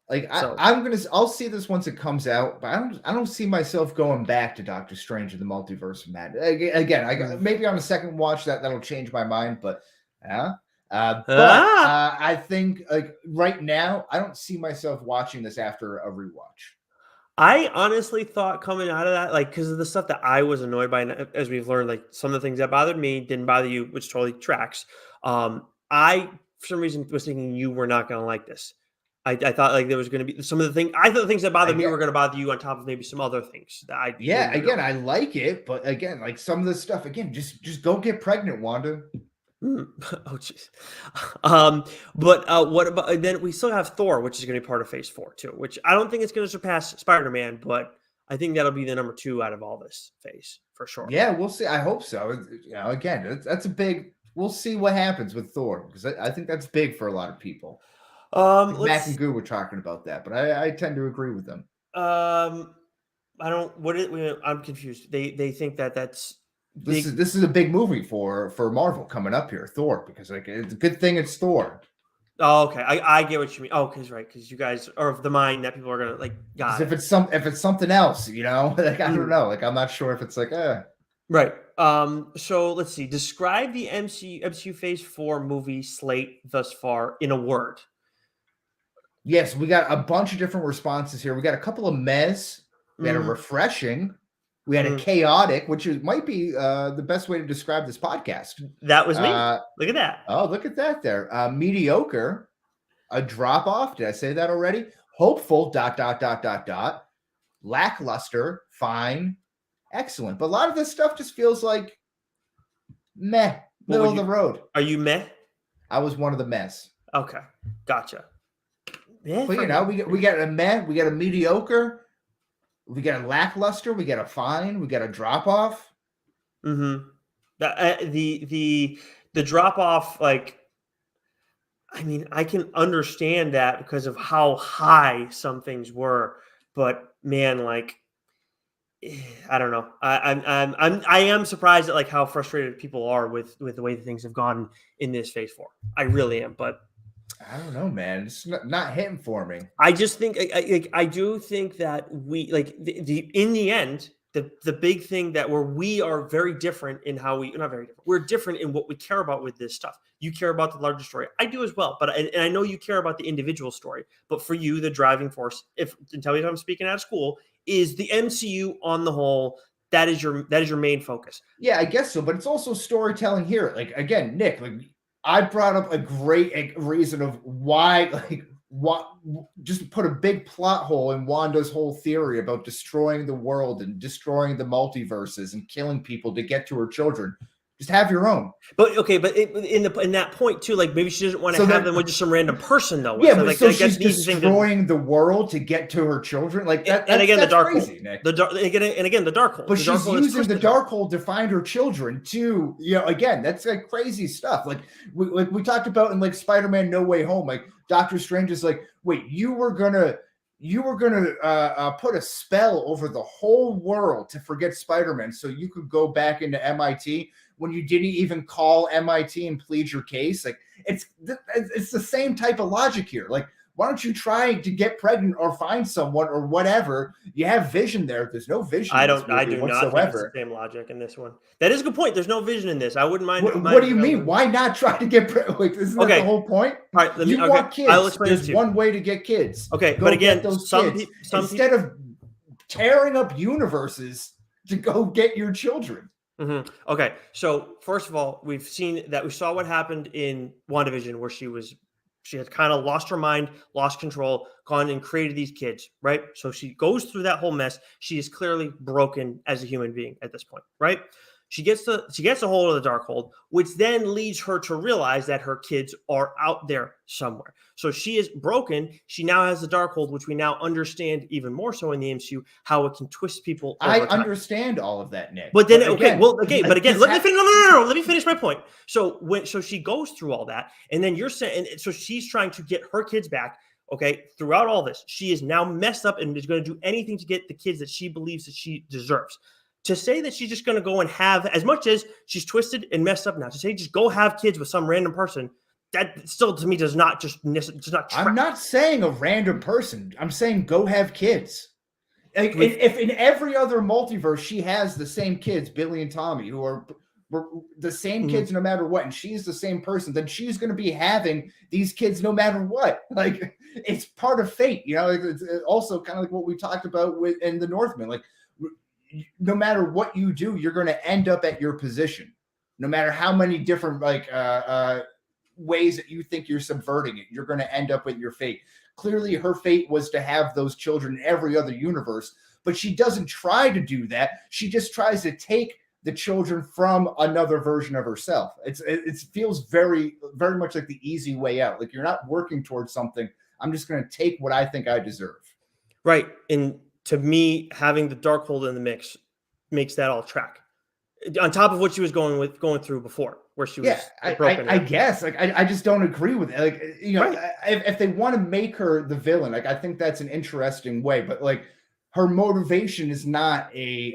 Like So I'll see this once it comes out, but I don't see myself going back to Doctor Strange and the Multiverse of Madness. Again, maybe on a second watch that'll change my mind, but I think like right now I don't see myself watching this after a rewatch. I honestly thought coming out of that, like, because of the stuff that I was annoyed by, and as we've learned, like some of the things that bothered me didn't bother you, which totally tracks. I, for some reason, was thinking you were not going to like this. I thought like there was going to be some of the things. I thought the things that bothered me were going to bother you on top of maybe some other things that I. Yeah, again, I like it, but again, like some of the stuff, again, just don't get pregnant, Wanda. Oh jeez. What about then we still have Thor, which is going to be part of Phase 4 too, which I don't think it's going to surpass Spider-Man, but I think that'll be the number 2 out of all this phase for sure. Yeah, we'll see. I hope so. Again, that's a big. We'll see what happens with Thor because I think that's big for a lot of people. Mac and Goo were talking about that, but I tend to agree with them. I don't. I'm confused. They think that's. This is a big movie for Marvel coming up here, Thor, because like it's a good thing it's Thor. Oh, okay. I get what you mean. Oh, because you guys are of the mind that people are gonna like. If it's something else, like I don't know, like I'm not sure if it's like Right. So let's see. Describe the MCU Phase 4 movie slate thus far in a word. Yes, we got a bunch of different responses here. We got a couple of mez. We had a refreshing. We had a chaotic, which might be the best way to describe this podcast. That was me. Look at that. Oh, look at that there. Mediocre. A drop off. Did I say that already? Hopeful. ... Lackluster. Fine. Excellent. But a lot of this stuff just feels like meh. Middle of the road. Are you meh? I was one of the mess. Okay. Gotcha. Yeah, but we got a meh, we got a mediocre, we got a lackluster, we got a fine, we got a drop off. The drop off, like, I mean, I can understand that because of how high some things were, but man, like, I don't know. I am surprised at like how frustrated people are with the way things have gone in this Phase 4. I really am, but. I don't know, man. It's not hitting for me. I just think I do think that we like in the end the big thing that we are very different in how not very different. We're different in what we care about with this stuff. You care about the larger story. I do as well, but and I know you care about the individual story. But for you, the driving force, and tell me if I'm speaking out of school, is the MCU on the whole. That is your main focus. Yeah, I guess so. But it's also storytelling here. Like again, Nick, like. I brought up a great reason of why, just put a big plot hole in Wanda's whole theory about destroying the world and destroying the multiverses and killing people to get to her children. Just have your own. But okay, but in that point too, like maybe she doesn't want to have them with just some random person though. Yeah, but so she's destroying the world to get to her children. Like that. And again, the dark crazy, hole. The dark hole. But she's using the dark hole to find her children too. Again, that's like crazy stuff. Like we talked about in like Spider-Man No Way Home. Like Doctor Strange is like, wait, you were gonna put a spell over the whole world to forget Spider-Man so you could go back into MIT when you didn't even call MIT and plead your case. Like it's the same type of logic here. Like, why don't you try to get pregnant or find someone or whatever? You have vision there. There's no vision. I do not think it's the same logic in this one. That is a good point. There's no vision in this. I wouldn't mind. What do you mean? Why not try to get pregnant? Like, isn't that the whole point? All right, you want kids. There's one way to get kids. Okay, but again, instead of tearing up universes to go get your children. Okay, so first of all, we saw what happened in WandaVision, where she was She had kind of lost her mind, lost control, gone and created these kids, right? So she goes through that whole mess. She is clearly broken as a human being at this point, right? She gets a hold of the Darkhold, which then leads her to realize that her kids are out there somewhere. So she is broken. She now has the Darkhold, which we now understand even more so in the MCU, how it can twist people over I time. understand all of that, Nick. But then, but okay, again, well, okay, but again, let me finish. No. Let me finish my point. So she goes through all that, and then you're saying, and so she's trying to get her kids back. Okay, throughout all this, she is now messed up and is going to do anything to get the kids that she believes that she deserves. To say that she's just going to go and have, as much as she's twisted and messed up now, to say just go have kids with some random person, that still to me does not track. I'm not saying a random person. I'm saying go have kids. Like, if in every other multiverse she has the same kids, Billy and Tommy, who are the same kids no matter what, and she's the same person, then she's going to be having these kids no matter what. Like, it's part of fate, you know. It's also kind of like what we talked about in the Northman. Like, no matter what you do, you're going to end up at your position, no matter how many different ways that you think you're subverting it. You're going to end up with your fate. Clearly, her fate was to have those children in every other universe, but she doesn't try to do that. She just tries to take the children from another version of herself. It feels very, very much like the easy way out. Like, you're not working towards something. I'm just going to take what I think I deserve. Right. And to me, having the Darkhold in the mix makes that all track. On top of what she was going through before, where she was broken. I guess, like, I just don't agree with it. Like, you know, right. If they want to make her the villain, like, I think that's an interesting way. But like, her motivation is not she's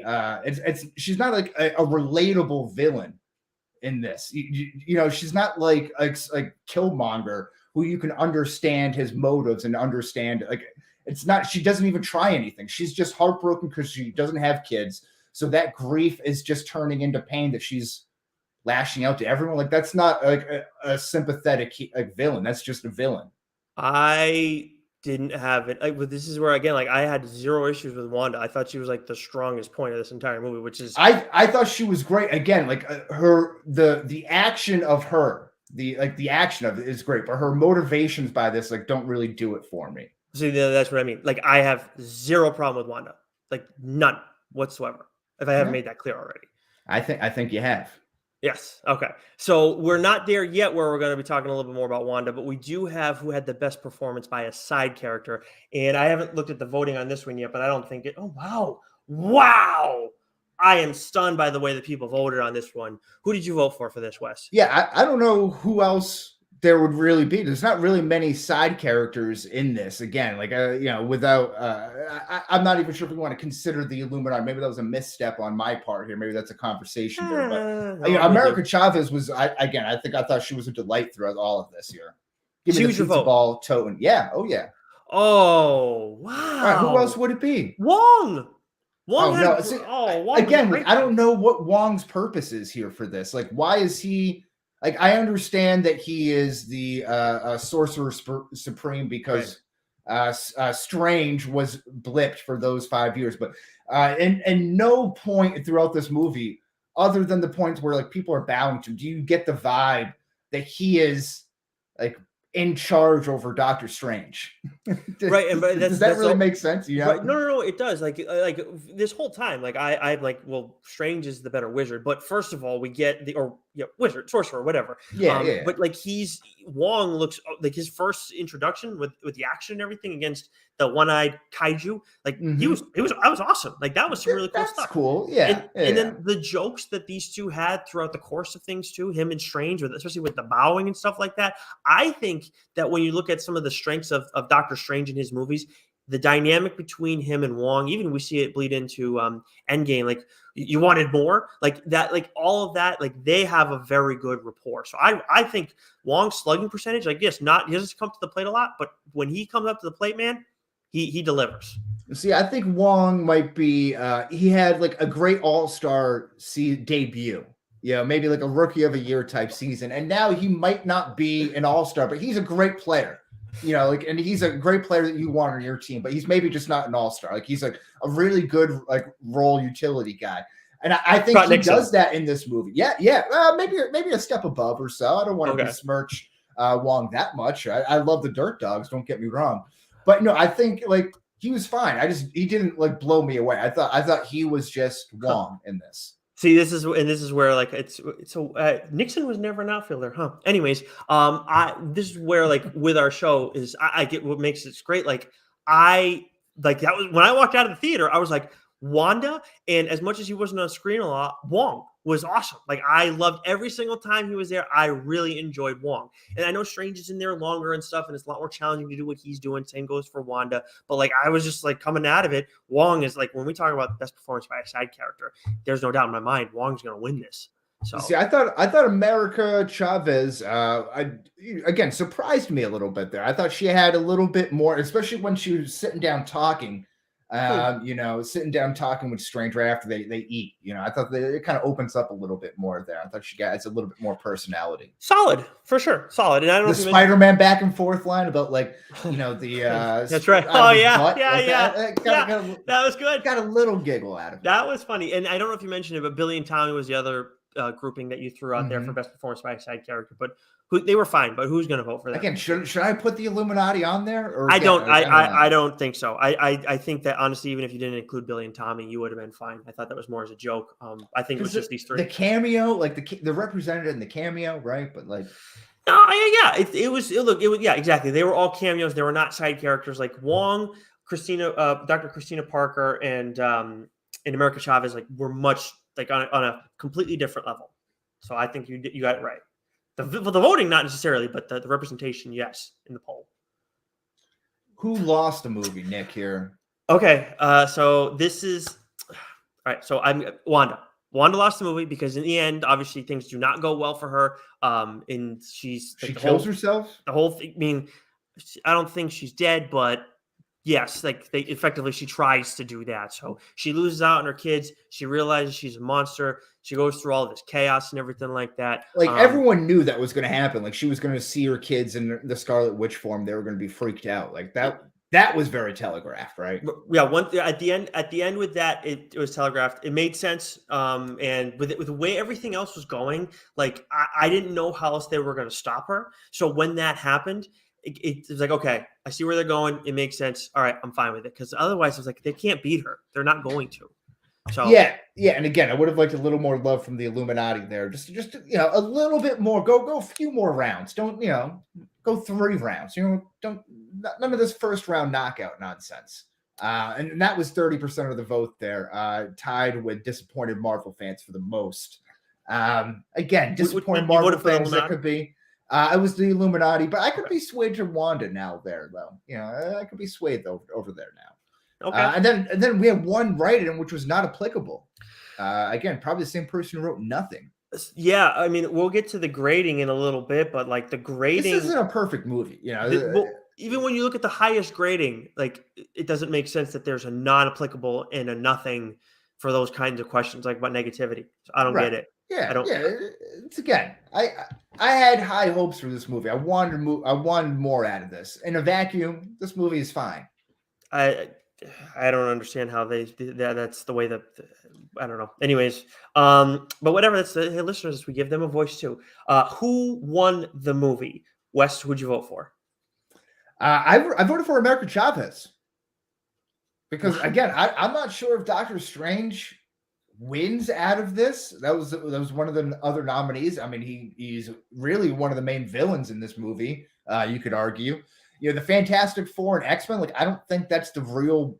not like a relatable villain in this. You know, she's not like Killmonger, who you can understand his motives and understand. Like, it's not. She doesn't even try anything. She's just heartbroken because she doesn't have kids. So that grief is just turning into pain that she's lashing out to everyone. Like, that's not like a sympathetic villain. That's just a villain. I didn't have it. But this is where, again, like, I had zero issues with Wanda. I thought she was like the strongest point of this entire movie, which is I thought she was great. Again, like, the action of her, the action of it is great, but her motivations by this don't really do it for me. See, that's what I mean. Like, I have zero problem with Wanda, like, none whatsoever. If I haven't made that clear already, I think you have. Yes. Okay. So we're not there yet where we're going to be talking a little bit more about Wanda, but we do have who had the best performance by a side character. And I haven't looked at the voting on this one yet, but I don't think it. Oh, wow. Wow. I am stunned by the way that people voted on this one. Who did you vote for this, Wes? Yeah, I don't know who else there would really be. There's not really many side characters in this. Again, like, you know, without, I'm not even sure if we want to consider the Illuminati. Maybe that was a misstep on my part here. Maybe that's a conversation there. But you know, America Chavez was, I thought she was a delight throughout all of this year. Give me the pizza ball totem. Yeah. Oh, yeah. Oh, wow. All right, who else would it be? Wong. Wong again, like, I don't know what Wong's purpose is here for this. Like, why is he... Like, I understand that he is the Sorcerer Supreme because Strange was blipped for those 5 years. But and no point throughout this movie, other than the points where, like, people are bowing to, do you get the vibe that he is, like, in charge over Doctor Strange? Right. And does that really make sense? Yeah. Right. No, it does. Like this whole time, like, I'm like, well, Strange is the better wizard. But first of all, we get wizard, sorcerer, whatever. Yeah. But like, Wong looks like his first introduction with the action and everything against the one-eyed kaiju. Like, I was awesome. Like, that was some really cool stuff. That's cool. Yeah. And then the jokes that these two had throughout the course of things too, him and Strange, especially with the bowing and stuff like that. I think that when you look at some of the strengths of Doctor Strange in his movies, the dynamic between him and Wong, even we see it bleed into Endgame. Like, you wanted more, like that, like all of that, like they have a very good rapport. So I think Wong's slugging percentage, like, yes, he doesn't come to the plate a lot, but when he comes up to the plate, man, he delivers. See, I think Wong might be. He had like a great all-star debut. Yeah, maybe like a rookie of a year type season, and now he might not be an all-star, but he's a great player. You know, like, and he's a great player that you want on your team, but he's maybe just not an all-star. Like, he's like a really good, like, role utility guy. And I think he does that in this movie. Yeah. Maybe a step above or so. I don't want to besmirch Wong that much. I love the Dirt Dogs. Don't get me wrong, but no, I think like he was fine. He didn't like blow me away. I thought he was just Wong in this. See, this is where like it's Nixon was never an outfielder, huh? Anyways, this is where like with our show is I get what makes it great. Like I like that was when I walked out of the theater, I was like Wanda, and as much as he wasn't on screen a lot, Wong was awesome. Like I loved every single time he was there. I really enjoyed Wong, and I know Strange is in there longer and stuff, and it's a lot more challenging to do what he's doing. Same goes for Wanda, but like I was just like coming out of it. Wong is like when we talk about best performance by a side character, there's no doubt in my mind Wong's going to win this. So see, I thought America Chavez, again surprised me a little bit there. I thought she had a little bit more, especially when she was sitting down talking. Sitting down talking with Strange right after they eat. I thought that it kind of opens up a little bit more there. I thought she got a little bit more personality. Solid for sure, solid. And I don't know the Spider-Man back and forth line about like the that's right. Oh yeah, that was good. Got a little giggle out of it. That was funny. And I don't know if you mentioned it, but Billy and Tommy was the other grouping that you threw out there for best performance by a side character. But they were fine, but who's going to vote for that? Again, should I put the Illuminati on there? Or I don't think so. I think that honestly, even if you didn't include Billy and Tommy, you would have been fine. I thought that was more as a joke. I think it was just these three. The cameo, like the representative in the cameo, right? But like, no, it was exactly. They were all cameos. They were not side characters. Like Wong, Dr. Christina Parker, and America Chavez, like were much like on a completely different level. So I think you got it right. The voting, not necessarily, but the representation, yes, in the poll. Who lost the movie, Nick, here? Okay, so this is... All right, so I'm Wanda. Wanda lost the movie because in the end, obviously, things do not go well for her. And she kills herself? The whole thing, I mean, I don't think she's dead, but... Yes, like effectively, she tries to do that. So she loses out on her kids. She realizes she's a monster. She goes through all this chaos and everything like that. Like everyone knew that was going to happen. Like she was going to see her kids in the Scarlet Witch form. They were going to be freaked out. Like that was very telegraphed, right? Yeah. At the end with that, it was telegraphed. It made sense. And with the way everything else was going, like I didn't know how else they were going to stop her. So when that happened, it was like, okay, I see where they're going. It makes sense. All right, I'm fine with it. Because otherwise, it's like they can't beat her. They're not going to. So yeah. And again, I would have liked a little more love from the Illuminati there. Just a little bit more. Go a few more rounds. Don't go 3 rounds. Don't none of this first round knockout nonsense. And that was 30% of the vote there, tied with disappointed Marvel fans for the most. Again, disappointed Marvel fans that could be. I was the Illuminati, but I could be swayed to Wanda now there, though. I could be swayed over there now. Okay. And then we have one write-in, which was not applicable. Again, probably the same person who wrote nothing. Yeah, I mean, we'll get to the grading in a little bit, but like the grading... This isn't a perfect movie. Even when you look at the highest grading, like it doesn't make sense that there's a non-applicable and a nothing for those kinds of questions, like about negativity. So I don't get it. Yeah, it's again. I had high hopes for this movie. I wanted more out of this. In a vacuum, this movie is fine. I don't understand how that's the way that I don't know. Anyways, but whatever. That's the listeners. We give them a voice too. Who won the movie? Wes, who'd you vote for? I voted for America Chavez because again, I'm not sure if Doctor Strange wins out of this. That was one of the other nominees. I mean, he's really one of the main villains in this movie. You could argue, the Fantastic Four and X-Men. Like, I don't think that's the real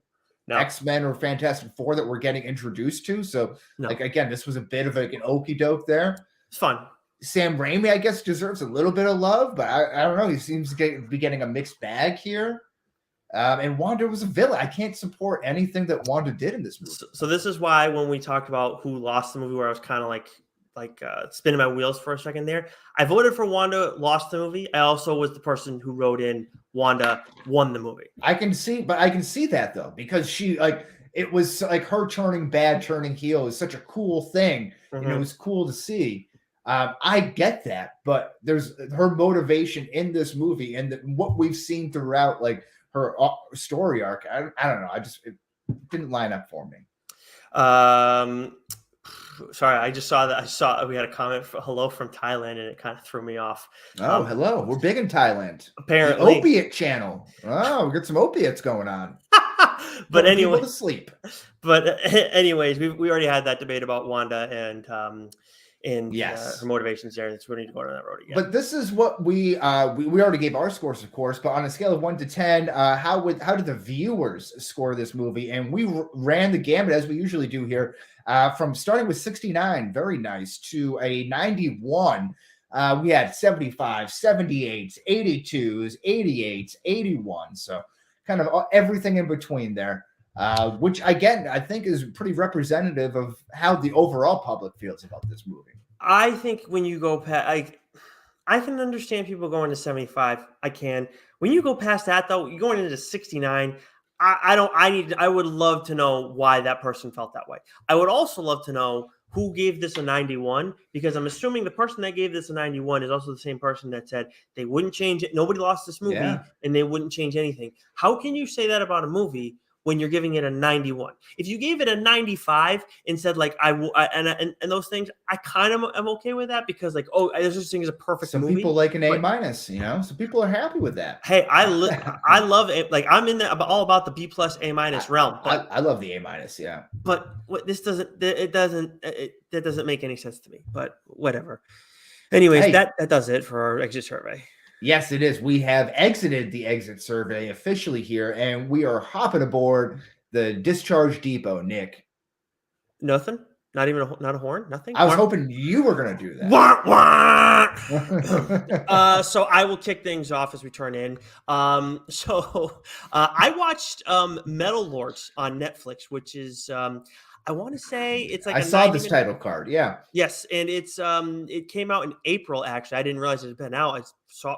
X-Men or Fantastic Four that we're getting introduced to. So, like, again, this was a bit of like an okie doke there. It's fun. Sam Raimi, I guess, deserves a little bit of love, but I don't know. He seems to be getting a mixed bag here. And Wanda was a villain. I can't support anything that Wanda did in this movie. So this is why when we talked about who lost the movie, where I was kind of like spinning my wheels for a second there, I voted for Wanda lost the movie. I also was the person who wrote in Wanda won the movie. I can see that though, because she it was like her turning heel is such a cool thing. Mm-hmm. It was cool to see. I get that, but there's her motivation in this movie and what we've seen throughout, like her story arc. I don't know. It didn't line up for me. Sorry, I just saw that. I saw we had a comment for hello from Thailand, and it kind of threw me off. Oh, hello. We're big in Thailand. The Apparently, opiate channel. Oh, we got some opiates going on. but Putting anyway, people to sleep. but anyways, we already had that debate about Wanda and her Yes. motivations there. That's we need to go down that road again. But this is what we already gave our scores, of course. But on a scale of 1 to 10, how did the viewers score this movie? And we ran the gamut as we usually do here, from starting with 69, very nice, to a 91. We had 75, 78, 82s, 88, 81. So kind of everything in between there, which again I think is pretty representative of how the overall public feels about this movie. I think when you go past, I can understand people going to 75. I can. When you go past that, though, you're going into 69. I don't. I would love to know why that person felt that way. I would also love to know who gave this a 91, because I'm assuming the person that gave this a 91 is also the same person that said they wouldn't change it. Nobody lost this movie, Yeah. and they wouldn't change anything. How can you say that about a movie when you're giving it a 91? If you gave it a 95 and said like and those things, I kind of am okay with that, because like, oh, there's this thing is a perfect Some movie. people like an but- A minus, some people are happy with that. Hey, I love it. Like I'm in the all about the B plus A minus realm. But I love the A minus, yeah. but what this doesn't that doesn't make any sense to me. But whatever. Anyways, Hey. that does it for our exit survey. Yes, it is. We have exited the exit survey officially here, and we are hopping aboard the discharge depot, Nick. Nothing. Not even not a horn. Nothing. I was hoping you were going to do that. Wah, wah! So I will kick things off as we turn in. So I watched Metal Lords on Netflix, which is I want to say it's like I saw this title card. Yeah. Yes, and it's it came out in April. Actually, I didn't realize it had been out.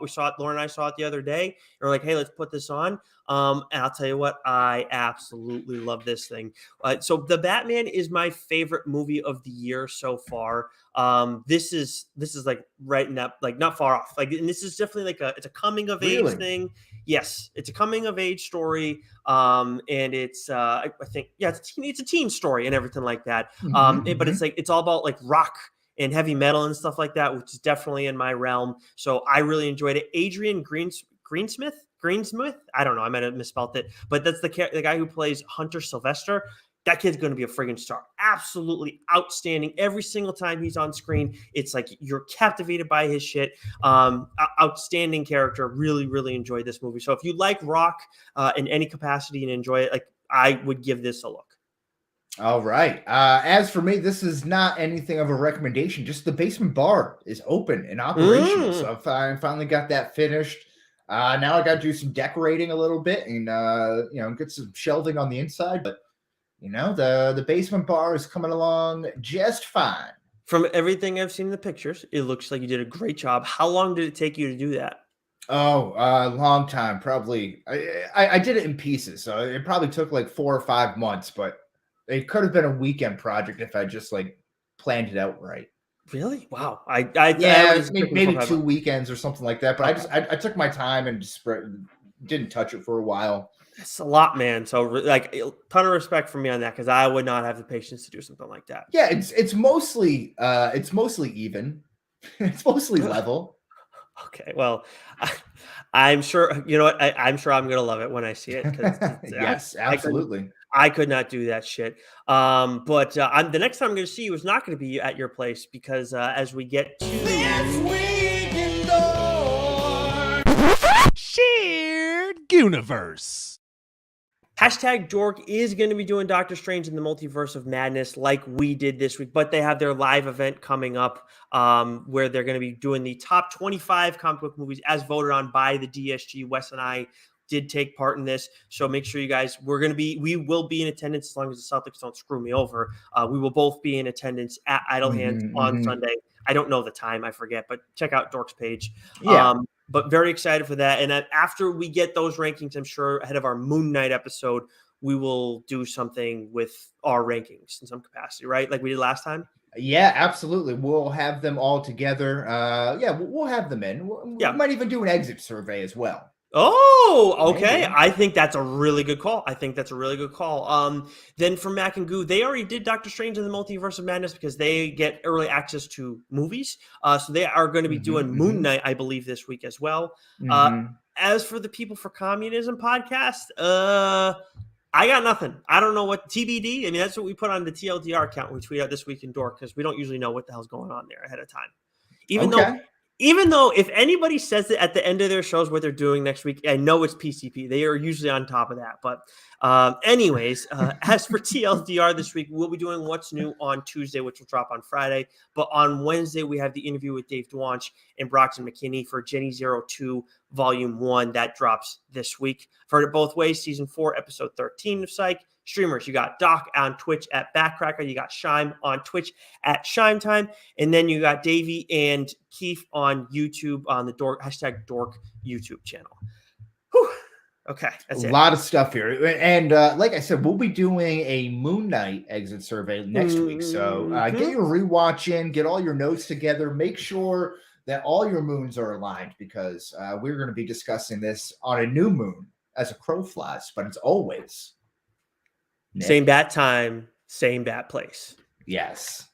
We saw it. Lauren and I saw it the other day, and we're like, "Hey, let's put this on." And I'll tell you what, I absolutely love this thing. So the Batman is my favorite movie of the year so far. This is like right in that, like not far off. Like, and this is definitely like it's a coming of age thing. Yes, it's a coming of age story. And it's I think it's a teen story and everything like that. But it's like it's all about like rock and heavy metal and stuff like that, which is definitely in my realm. So I really enjoyed it. Adrian Greensmith. I don't know. I might have misspelled it, but that's the guy who plays Hunter Sylvester. That kid's going to be a friggin' star. Absolutely outstanding. Every single time he's on screen, it's like you're captivated by his shit. Outstanding character. Really, really enjoyed this movie. So if you like rock in any capacity and enjoy it, like I would give this a look. All right. As for me, this is not anything of a recommendation. Just the basement bar is open and operational. So I finally got that finished. Now I got to do some decorating a little bit and, get some shelving on the inside. But, the basement bar is coming along just fine. From everything I've seen in the pictures, it looks like you did a great job. How long did it take you to do that? Oh, a long time. Probably. I did it in pieces. So it probably took like 4 or 5 months, but it could have been a weekend project if I just like planned it out right. Really? Wow. Maybe 2 weekends or something like that. But I took my time and just didn't touch it for a while. That's a lot, man. So like a ton of respect for me on that, because I would not have the patience to do something like that. Yeah, it's mostly even. It's mostly level. Okay, well, I'm sure you know what. I'm sure I'm gonna love it when I see it. Yes, absolutely. I could not do that shit. But the next time I'm going to see you is not going to be at your place, because as we get to Shared Universe. #Dork is going to be doing Doctor Strange in the Multiverse of Madness like we did this week, but they have their live event coming up where they're going to be doing the top 25 comic book movies as voted on by the DSG. Wes and I did take part in this, so make sure you guys, we will be in attendance as long as the Celtics don't screw me over. We will both be in attendance at Idle Hands on Sunday. I don't know the time, I forget, but check out Dork's page. Yeah. But very excited for that. And after we get those rankings, I'm sure ahead of our Moon Knight episode, we will do something with our rankings in some capacity, right? Like we did last time. Yeah, absolutely. We'll have them all together. We'll have them in. We might even do an exit survey as well. Oh, okay. Maybe. I think that's a really good call. Then from Mac and Goo, they already did Doctor Strange in the Multiverse of Madness because they get early access to movies. So they are going to be doing Moon Knight, I believe, this week as well. As for the People for Communism podcast, I got nothing. I don't know what TBD. I mean, that's what we put on the TLDR account. We tweet out This Week in Dork because we don't usually know what the hell's going on there ahead of time. Even though if anybody says it at the end of their shows what they're doing next week, I know it's PCP. They are usually on top of that. But anyways, as for TLDR this week, we'll be doing What's New on Tuesday, which will drop on Friday. But on Wednesday, we have the interview with Dave Dwanch and Broxton McKinney for Jenny 02 Volume 1. That drops this week. For It Both Ways, Season 4, Episode 13 of Psych. Streamers, you got Doc on Twitch at Backcracker. You got Shime on Twitch at Shime Time. And then you got Davey and Keith on YouTube on the Dork YouTube channel. Whew. Okay, that's a it. lot of stuff here. And like I said, we'll be doing a Moon Knight exit survey next week. So get your rewatch in, get all your notes together. Make sure that all your moons are aligned because we're going to be discussing this on a new moon as a crow flies, but it's always... Same bat time, same bat place. Yes.